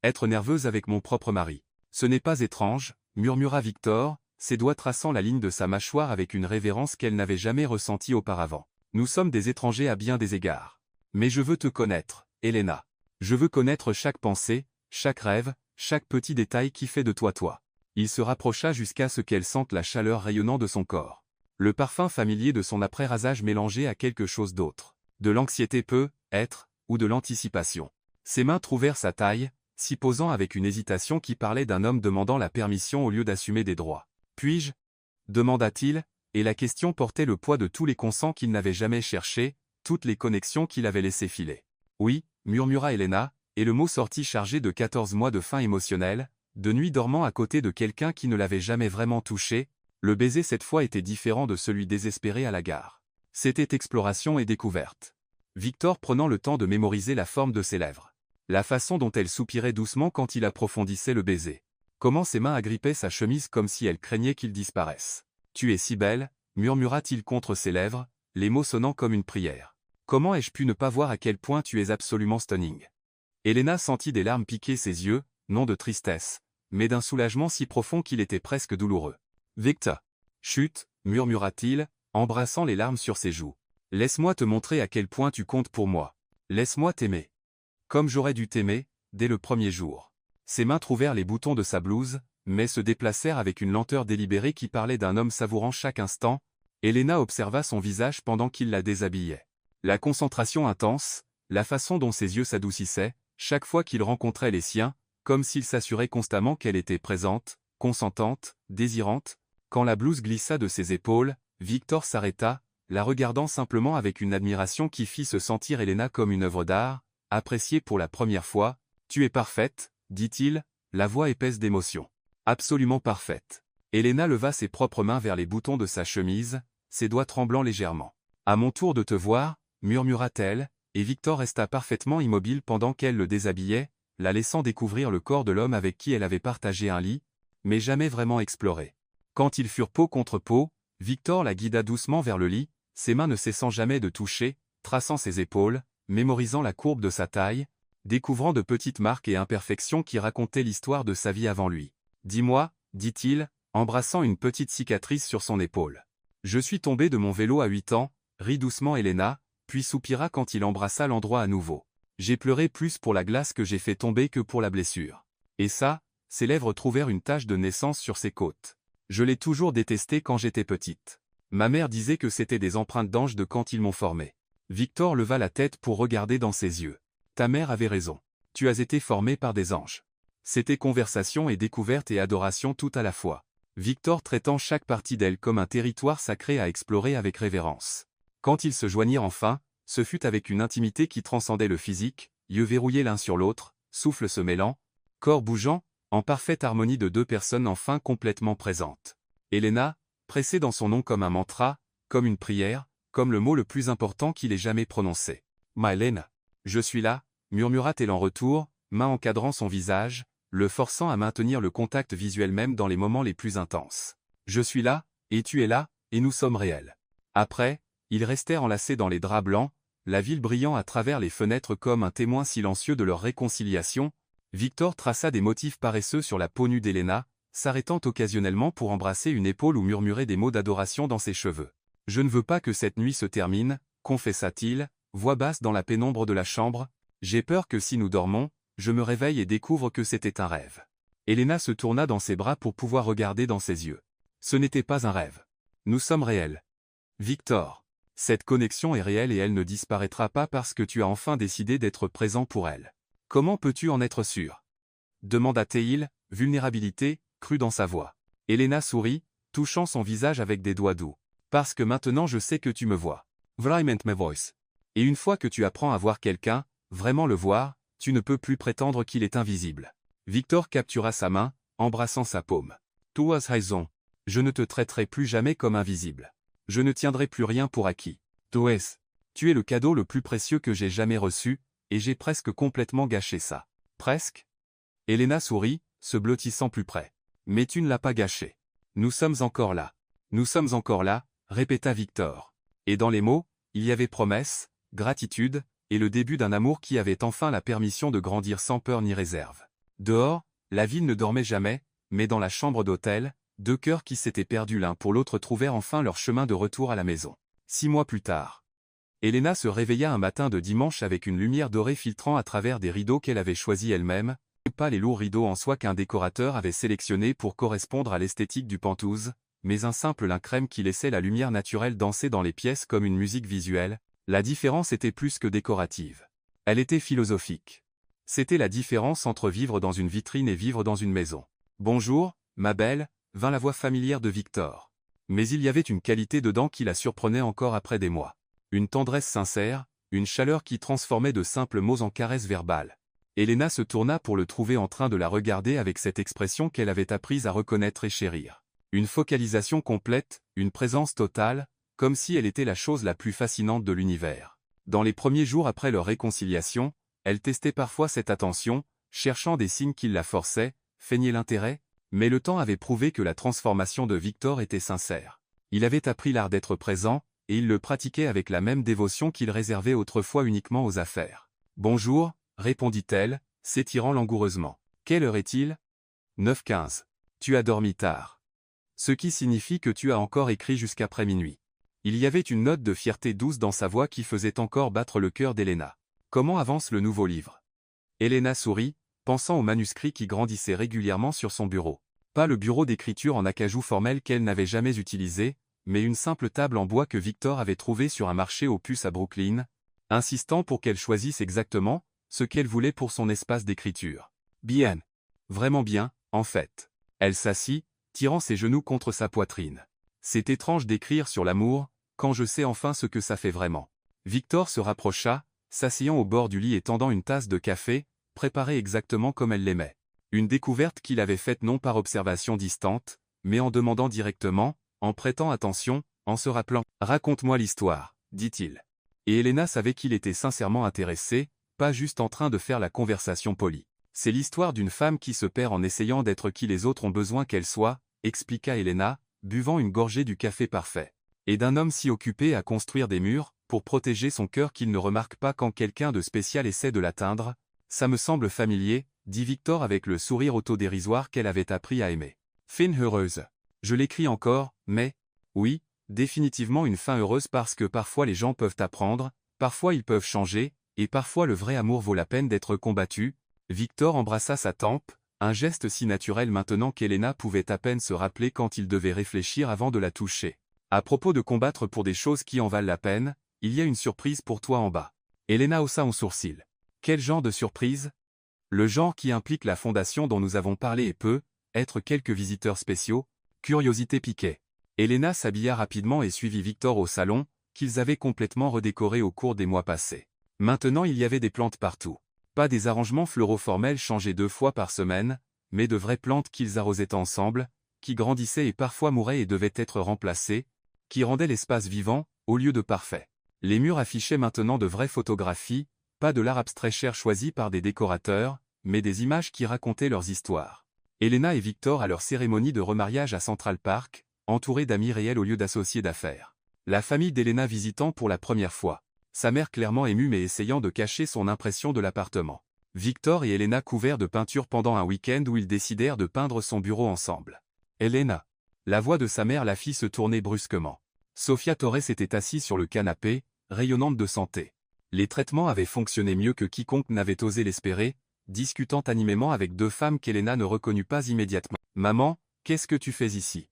Être nerveuse avec mon propre mari. » Ce n'est pas étrange, murmura Victor, ses doigts traçant la ligne de sa mâchoire avec une révérence qu'elle n'avait jamais ressentie auparavant. Nous sommes des étrangers à bien des égards. Mais je veux te connaître, Helena. Je veux connaître chaque pensée, chaque rêve, chaque petit détail qui fait de toi toi. Il se rapprocha jusqu'à ce qu'elle sente la chaleur rayonnant de son corps. Le parfum familier de son après-rasage mélangé à quelque chose d'autre. De l'anxiété peut-être, ou de l'anticipation. Ses mains trouvèrent sa taille, s'y posant avec une hésitation qui parlait d'un homme demandant la permission au lieu d'assumer des droits. « Puis-je » demanda-t-il, et la question portait le poids de tous les consents qu'il n'avait jamais cherchés, toutes les connexions qu'il avait laissé filer. « Oui » murmura Helena, et le mot sortit chargé de 14 mois de faim émotionnelle, de nuit dormant à côté de quelqu'un qui ne l'avait jamais vraiment touché. Le baiser cette fois était différent de celui désespéré à la gare. C'était exploration et découverte. Victor prenant le temps de mémoriser la forme de ses lèvres. La façon dont elle soupirait doucement quand il approfondissait le baiser. Comment ses mains agrippaient sa chemise comme si elle craignait qu'il disparaisse. « Tu es si belle » murmura-t-il contre ses lèvres, les mots sonnant comme une prière. « Comment ai-je pu ne pas voir à quel point tu es absolument stunning ?» Helena sentit des larmes piquer ses yeux, non de tristesse, mais d'un soulagement si profond qu'il était presque douloureux. « Victor !» Chut, murmura-t-il, embrassant les larmes sur ses joues. « Laisse-moi te montrer à quel point tu comptes pour moi. Laisse-moi t'aimer. Comme j'aurais dû t'aimer, dès le premier jour. » Ses mains trouvèrent les boutons de sa blouse, mais se déplacèrent avec une lenteur délibérée qui parlait d'un homme savourant chaque instant. Helena observa son visage pendant qu'il la déshabillait. La concentration intense, la façon dont ses yeux s'adoucissaient, chaque fois qu'il rencontrait les siens, comme s'il s'assurait constamment qu'elle était présente, consentante, désirante. Quand la blouse glissa de ses épaules, Victor s'arrêta, la regardant simplement avec une admiration qui fit se sentir Helena comme une œuvre d'art, appréciée pour la première fois. « Tu es parfaite » dit-il, la voix épaisse d'émotion. « Absolument parfaite. » Helena leva ses propres mains vers les boutons de sa chemise, ses doigts tremblant légèrement. « À mon tour de te voir » murmura-t-elle, et Victor resta parfaitement immobile pendant qu'elle le déshabillait, la laissant découvrir le corps de l'homme avec qui elle avait partagé un lit, mais jamais vraiment exploré. Quand ils furent peau contre peau, Victor la guida doucement vers le lit, ses mains ne cessant jamais de toucher, traçant ses épaules, mémorisant la courbe de sa taille, découvrant de petites marques et imperfections qui racontaient l'histoire de sa vie avant lui. « Dis-moi » dit-il, embrassant une petite cicatrice sur son épaule. « Je suis tombé de mon vélo à 8 ans » rit doucement Helena, puis soupira quand il embrassa l'endroit à nouveau. « J'ai pleuré plus pour la glace que j'ai fait tomber que pour la blessure. » Et ça, ses lèvres trouvèrent une tache de naissance sur ses côtes. « Je l'ai toujours détesté quand j'étais petite. Ma mère disait que c'était des empreintes d'ange de quand ils m'ont formé. » Victor leva la tête pour regarder dans ses yeux. « Ta mère avait raison. Tu as été formé par des anges. » C'était conversation et découverte et adoration tout à la fois. Victor traitant chaque partie d'elle comme un territoire sacré à explorer avec révérence. Quand ils se joignirent enfin, ce fut avec une intimité qui transcendait le physique, yeux verrouillés l'un sur l'autre, souffle se mêlant, corps bougeant, en parfaite harmonie de deux personnes enfin complètement présentes. Helena, pressée dans son nom comme un mantra, comme une prière, comme le mot le plus important qu'il ait jamais prononcé. « Ma Helena. Je suis là » murmura-t-elle en retour, main encadrant son visage, le forçant à maintenir le contact visuel même dans les moments les plus intenses. « Je suis là, et tu es là, et nous sommes réels. » Après, ils restèrent enlacés dans les draps blancs, la ville brillant à travers les fenêtres comme un témoin silencieux de leur réconciliation. Victor traça des motifs paresseux sur la peau nue d'Helena, s'arrêtant occasionnellement pour embrasser une épaule ou murmurer des mots d'adoration dans ses cheveux. « Je ne veux pas que cette nuit se termine » confessa-t-il, voix basse dans la pénombre de la chambre. « J'ai peur que si nous dormons, je me réveille et découvre que c'était un rêve. » Helena se tourna dans ses bras pour pouvoir regarder dans ses yeux. « Ce n'était pas un rêve. Nous sommes réels. Victor. Cette connexion est réelle et elle ne disparaîtra pas parce que tu as enfin décidé d'être présent pour elle. Comment peux-tu en être sûr » demanda-t-il, vulnérabilité, crue dans sa voix. Helena sourit, touchant son visage avec des doigts doux. « Parce que maintenant je sais que tu me vois. Vraiment my voice. Et une fois que tu apprends à voir quelqu'un, vraiment le voir, tu ne peux plus prétendre qu'il est invisible. » Victor captura sa main, embrassant sa paume. « Tu as raison. Je ne te traiterai plus jamais comme invisible. Je ne tiendrai plus rien pour acquis. Tu es le cadeau le plus précieux que j'ai jamais reçu, et j'ai presque complètement gâché ça. » Presque. Helena sourit, se blottissant plus près. « Mais tu ne l'as pas gâché. Nous sommes encore là. Nous sommes encore là, » répéta Victor. Et dans les mots, il y avait promesse, gratitude, et le début d'un amour qui avait enfin la permission de grandir sans peur ni réserve. Dehors, la ville ne dormait jamais, mais dans la chambre d'hôtel, deux cœurs qui s'étaient perdus l'un pour l'autre trouvèrent enfin leur chemin de retour à la maison. 6 mois plus tard. Elena se réveilla un matin de dimanche avec une lumière dorée filtrant à travers des rideaux qu'elle avait choisis elle-même, pas les lourds rideaux en soie qu'un décorateur avait sélectionnés pour correspondre à l'esthétique du Penthouse, mais un simple lin crème qui laissait la lumière naturelle danser dans les pièces comme une musique visuelle. La différence était plus que décorative. Elle était philosophique. C'était la différence entre vivre dans une vitrine et vivre dans une maison. « Bonjour, ma belle », vint la voix familière de Victor. Mais il y avait une qualité dedans qui la surprenait encore après des mois. Une tendresse sincère, une chaleur qui transformait de simples mots en caresses verbales. Elena se tourna pour le trouver en train de la regarder avec cette expression qu'elle avait apprise à reconnaître et chérir. Une focalisation complète, une présence totale, comme si elle était la chose la plus fascinante de l'univers. Dans les premiers jours après leur réconciliation, elle testait parfois cette attention, cherchant des signes qui la forçaient, feignaient l'intérêt, mais le temps avait prouvé que la transformation de Victor était sincère. Il avait appris l'art d'être présent, et il le pratiquait avec la même dévotion qu'il réservait autrefois uniquement aux affaires. « Bonjour », répondit-elle, s'étirant langoureusement. « Quelle heure est-il » 9h15. Tu as dormi tard. Ce qui signifie que tu as encore écrit jusqu'après minuit. Il y avait une note de fierté douce dans sa voix qui faisait encore battre le cœur d'Elena. Comment avance le nouveau livre? Elena sourit, pensant au manuscrit qui grandissait régulièrement sur son bureau. Pas le bureau d'écriture en acajou formel qu'elle n'avait jamais utilisé, mais une simple table en bois que Victor avait trouvée sur un marché aux puces à Brooklyn, insistant pour qu'elle choisisse exactement ce qu'elle voulait pour son espace d'écriture. Bien. Vraiment bien, en fait. Elle s'assit, tirant ses genoux contre sa poitrine. C'est étrange d'écrire sur l'amour, quand je sais enfin ce que ça fait vraiment. Victor se rapprocha, s'asseyant au bord du lit et tendant une tasse de café, préparée exactement comme elle l'aimait. Une découverte qu'il avait faite non par observation distante, mais en demandant directement, en prêtant attention, en se rappelant. « Raconte-moi l'histoire », dit-il. Et Elena savait qu'il était sincèrement intéressé, pas juste en train de faire la conversation polie. « C'est l'histoire d'une femme qui se perd en essayant d'être qui les autres ont besoin qu'elle soit », expliqua Elena, buvant une gorgée du café parfait. Et d'un homme si occupé à construire des murs, pour protéger son cœur qu'il ne remarque pas quand quelqu'un de spécial essaie de l'atteindre. « Ça me semble familier », dit Victor avec le sourire autodérisoire qu'elle avait appris à aimer. « Fin heureuse. Je l'écris encore, mais… Oui, définitivement une fin heureuse parce que parfois les gens peuvent apprendre, parfois ils peuvent changer, et parfois le vrai amour vaut la peine d'être combattu. » Victor embrassa sa tempe, un geste si naturel maintenant qu'Elena pouvait à peine se rappeler quand il devait réfléchir avant de la toucher. « À propos de combattre pour des choses qui en valent la peine, il y a une surprise pour toi en bas. » Elena haussa un sourcil. « Quel genre de surprise ? » Le genre qui implique la fondation dont nous avons parlé et peut être quelques visiteurs spéciaux. Curiosité piquait. Elena s'habilla rapidement et suivit Victor au salon, qu'ils avaient complètement redécoré au cours des mois passés. Maintenant il y avait des plantes partout. Pas des arrangements floraux formels changés 2 fois par semaine, mais de vraies plantes qu'ils arrosaient ensemble, qui grandissaient et parfois mouraient et devaient être remplacées, qui rendaient l'espace vivant, au lieu de parfait. Les murs affichaient maintenant de vraies photographies, pas de l'art abstrait cher choisi par des décorateurs, mais des images qui racontaient leurs histoires. Elena et Victor à leur cérémonie de remariage à Central Park, entourés d'amis réels au lieu d'associés d'affaires. La famille d'Elena visitant pour la première fois. Sa mère clairement émue mais essayant de cacher son impression de l'appartement. Victor et Elena couverts de peinture pendant un week-end où ils décidèrent de peindre son bureau ensemble. Elena. La voix de sa mère la fit se tourner brusquement. Sofia Torres était assise sur le canapé, rayonnante de santé. Les traitements avaient fonctionné mieux que quiconque n'avait osé l'espérer, discutant animément avec 2 femmes qu'Elena ne reconnut pas immédiatement. « Maman, qu'est-ce que tu fais ici ?»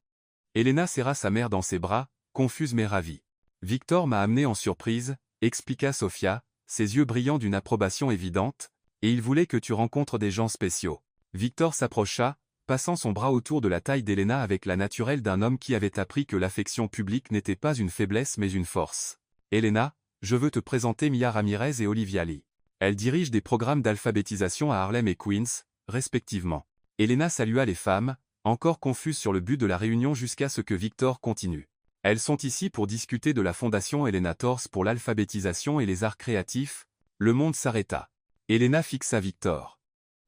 Elena serra sa mère dans ses bras, confuse mais ravie. « Victor m'a amené en surprise », expliqua Sofia, ses yeux brillant d'une approbation évidente, « et il voulait que tu rencontres des gens spéciaux. » Victor s'approcha, passant son bras autour de la taille d'Elena avec la naturelle d'un homme qui avait appris que l'affection publique n'était pas une faiblesse mais une force. « Elena, je veux te présenter Mia Ramirez et Olivia Lee. Elles dirigent des programmes d'alphabétisation à Harlem et Queens, respectivement. » Elena salua les femmes, encore confuses sur le but de la réunion jusqu'à ce que Victor continue. « Elles sont ici pour discuter de la fondation Elena Torres pour l'alphabétisation et les arts créatifs. » Le monde s'arrêta. Elena fixa Victor.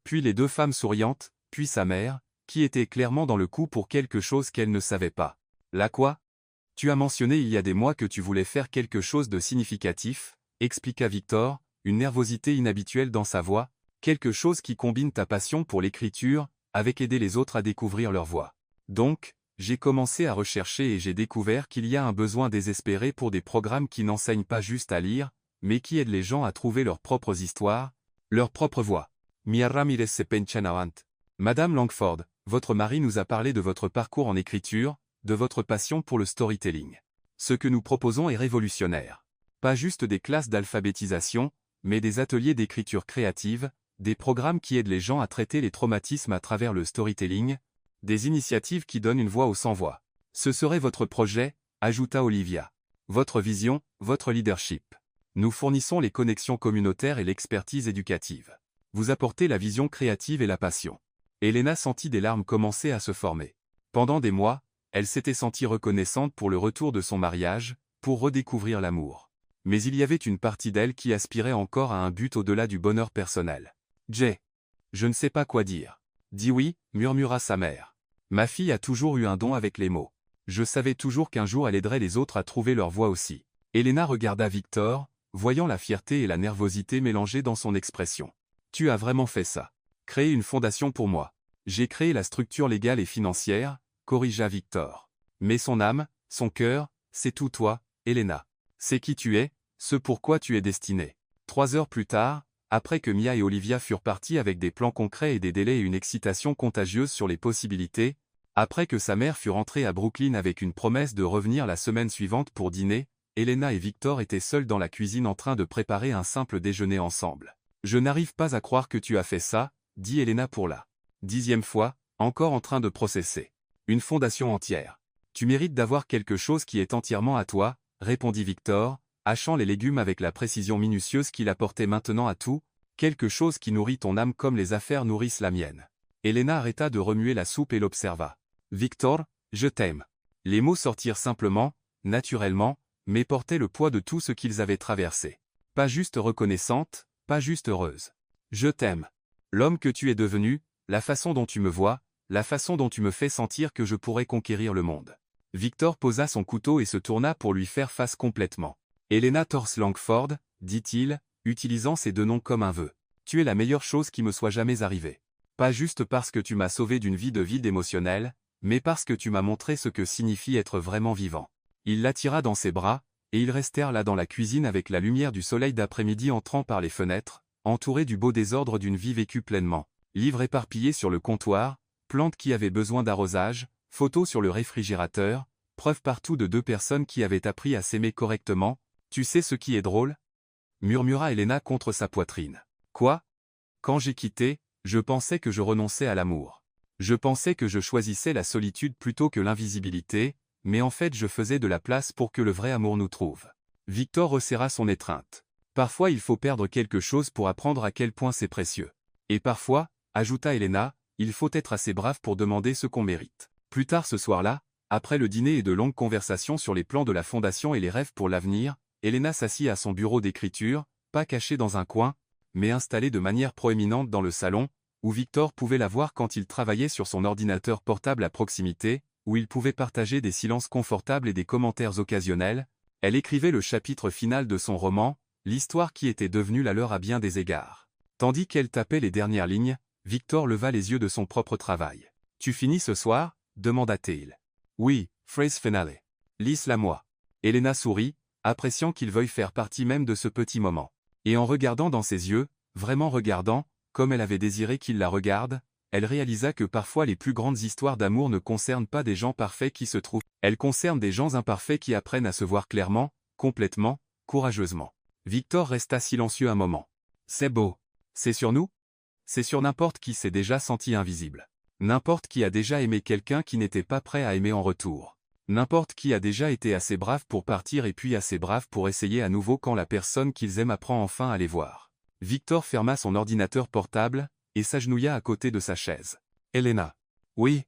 Puis les 2 femmes souriantes, puis sa mère, qui était clairement dans le coup pour quelque chose qu'elle ne savait pas. « La quoi ? Tu as mentionné il y a des mois que tu voulais faire quelque chose de significatif, » expliqua Victor, une nervosité inhabituelle dans sa voix, « quelque chose qui combine ta passion pour l'écriture avec aider les autres à découvrir leur voie. Donc, j'ai commencé à rechercher et j'ai découvert qu'il y a un besoin désespéré pour des programmes qui n'enseignent pas juste à lire, mais qui aident les gens à trouver leurs propres histoires, leur propre voie. Mia Ramirez Sepenchanawant. Madame Langford, votre mari nous a parlé de votre parcours en écriture, de votre passion pour le storytelling. Ce que nous proposons est révolutionnaire. Pas juste des classes d'alphabétisation, mais des ateliers d'écriture créative, des programmes qui aident les gens à traiter les traumatismes à travers le storytelling, des initiatives qui donnent une voix aux sans-voix. Ce serait votre projet, ajouta Olivia. Votre vision, votre leadership. Nous fournissons les connexions communautaires et l'expertise éducative. Vous apportez la vision créative et la passion. Elena sentit des larmes commencer à se former. Pendant des mois, elle s'était sentie reconnaissante pour le retour de son mariage, pour redécouvrir l'amour. Mais il y avait une partie d'elle qui aspirait encore à un but au-delà du bonheur personnel. Jay. Je ne sais pas quoi dire. Dis oui, murmura sa mère. Ma fille a toujours eu un don avec les mots. Je savais toujours qu'un jour elle aiderait les autres à trouver leur voie aussi. Elena regarda Victor, voyant la fierté et la nervosité mélangées dans son expression. Tu as vraiment fait ça. Créer une fondation pour moi. J'ai créé la structure légale et financière, corrigea Victor. Mais son âme, son cœur, c'est tout toi, Elena. C'est qui tu es, ce pourquoi tu es destinée. 3 heures plus tard, après que Mia et Olivia furent partis avec des plans concrets et des délais et une excitation contagieuse sur les possibilités, après que sa mère fut rentrée à Brooklyn avec une promesse de revenir la semaine suivante pour dîner, Elena et Victor étaient seuls dans la cuisine en train de préparer un simple déjeuner ensemble. Je n'arrive pas à croire que tu as fait ça, dit Elena pour la 10e fois, encore en train de processer. Une fondation entière. Tu mérites d'avoir quelque chose qui est entièrement à toi, répondit Victor, hachant les légumes avec la précision minutieuse qu'il apportait maintenant à tout, quelque chose qui nourrit ton âme comme les affaires nourrissent la mienne. Elena arrêta de remuer la soupe et l'observa. Victor, je t'aime. Les mots sortirent simplement, naturellement, mais portaient le poids de tout ce qu'ils avaient traversé. Pas juste reconnaissante, pas juste heureuse. Je t'aime. L'homme que tu es devenu, la façon dont tu me vois, la façon dont tu me fais sentir que je pourrais conquérir le monde. Victor posa son couteau et se tourna pour lui faire face complètement. Elena Torse Langford, dit-il, utilisant ces 2 noms comme un vœu. Tu es la meilleure chose qui me soit jamais arrivée. Pas juste parce que tu m'as sauvé d'une vie de vide émotionnel, mais parce que tu m'as montré ce que signifie être vraiment vivant. Il l'attira dans ses bras, et ils restèrent là dans la cuisine avec la lumière du soleil d'après-midi entrant par les fenêtres, entourés du beau désordre d'une vie vécue pleinement. Livres éparpillés sur le comptoir, plantes qui avaient besoin d'arrosage, photos sur le réfrigérateur, preuves partout de 2 personnes qui avaient appris à s'aimer correctement. Tu sais ce qui est drôle ? Murmura Elena contre sa poitrine. Quoi ? Quand j'ai quitté, je pensais que je renonçais à l'amour. Je pensais que je choisissais la solitude plutôt que l'invisibilité, mais en fait je faisais de la place pour que le vrai amour nous trouve. Victor resserra son étreinte. Parfois il faut perdre quelque chose pour apprendre à quel point c'est précieux. Et parfois, ajouta Elena, il faut être assez brave pour demander ce qu'on mérite. Plus tard ce soir-là, après le dîner et de longues conversations sur les plans de la fondation et les rêves pour l'avenir, Elena s'assit à son bureau d'écriture, pas caché dans un coin, mais installé de manière proéminente dans le salon, où Victor pouvait la voir quand il travaillait sur son ordinateur portable à proximité, où ils pouvaient partager des silences confortables et des commentaires occasionnels. Elle écrivait le chapitre final de son roman, l'histoire qui était devenue la leur à bien des égards. Tandis qu'elle tapait les dernières lignes, Victor leva les yeux de son propre travail. « Tu finis ce soir » demanda-t-il. « Oui, phrase finale. Lis-la moi. » Elena sourit, appréciant qu'il veuille faire partie même de ce petit moment. Et en regardant dans ses yeux, vraiment regardant, comme elle avait désiré qu'il la regarde, elle réalisa que parfois les plus grandes histoires d'amour ne concernent pas des gens parfaits qui se trouvent. Elles concernent des gens imparfaits qui apprennent à se voir clairement, complètement, courageusement. Victor resta silencieux un moment. C'est beau. C'est sur nous ? C'est sur n'importe qui s'est déjà senti invisible. N'importe qui a déjà aimé quelqu'un qui n'était pas prêt à aimer en retour. N'importe qui a déjà été assez brave pour partir et puis assez brave pour essayer à nouveau quand la personne qu'ils aiment apprend enfin à les voir. Victor ferma son ordinateur portable, et s'agenouilla à côté de sa chaise. Elena. Oui.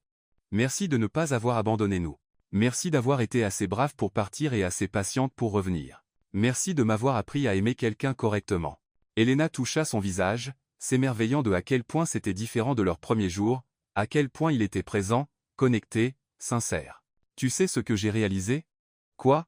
Merci de ne pas avoir abandonné nous. Merci d'avoir été assez brave pour partir et assez patiente pour revenir. Merci de m'avoir appris à aimer quelqu'un correctement. Elena toucha son visage, s'émerveillant de à quel point c'était différent de leur premier jour, à quel point il était présent, connecté, sincère. Tu sais ce que j'ai réalisé ? Quoi ?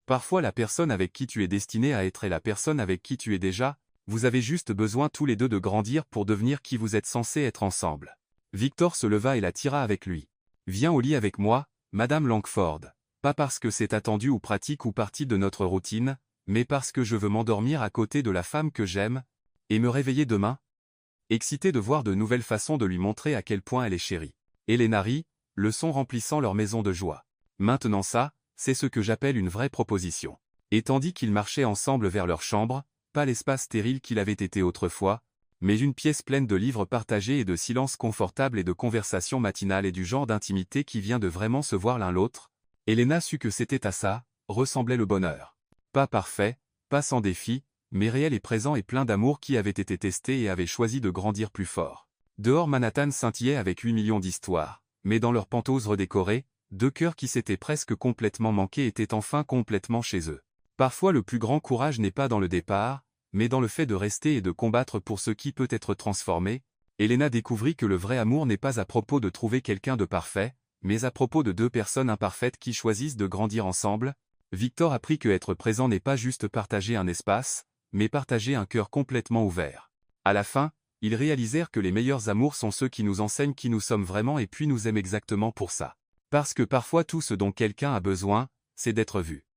Parfois la personne avec qui tu es destiné à être est la personne avec qui tu es déjà, vous avez juste besoin tous les deux de grandir pour devenir qui vous êtes censés être ensemble. Victor se leva et la tira avec lui. Viens au lit avec moi, Madame Langford. Pas parce que c'est attendu ou pratique ou partie de notre routine, mais parce que je veux m'endormir à côté de la femme que j'aime, et me réveiller demain. Excité de voir de nouvelles façons de lui montrer à quel point elle est chérie. Helena rit, le son remplissant leur maison de joie. Maintenant ça, c'est ce que j'appelle une vraie proposition. Et tandis qu'ils marchaient ensemble vers leur chambre, pas l'espace stérile qu'il avait été autrefois, mais une pièce pleine de livres partagés et de silence confortable et de conversations matinales et du genre d'intimité qui vient de vraiment se voir l'un l'autre, Helena sut que c'était à ça, ressemblait le bonheur. Pas parfait, pas sans défi, mais réel et présent et plein d'amour qui avait été testé et avait choisi de grandir plus fort. Dehors Manhattan scintillait avec 8 millions d'histoires, mais dans leur pentose redécorée, deux cœurs qui s'étaient presque complètement manqués étaient enfin complètement chez eux. Parfois le plus grand courage n'est pas dans le départ, mais dans le fait de rester et de combattre pour ce qui peut être transformé. Helena découvrit que le vrai amour n'est pas à propos de trouver quelqu'un de parfait, mais à propos de deux personnes imparfaites qui choisissent de grandir ensemble. Victor apprit que être présent n'est pas juste partager un espace, mais partager un cœur complètement ouvert. À la fin, ils réalisèrent que les meilleurs amours sont ceux qui nous enseignent qui nous sommes vraiment et puis nous aiment exactement pour ça. Parce que parfois tout ce dont quelqu'un a besoin, c'est d'être vu.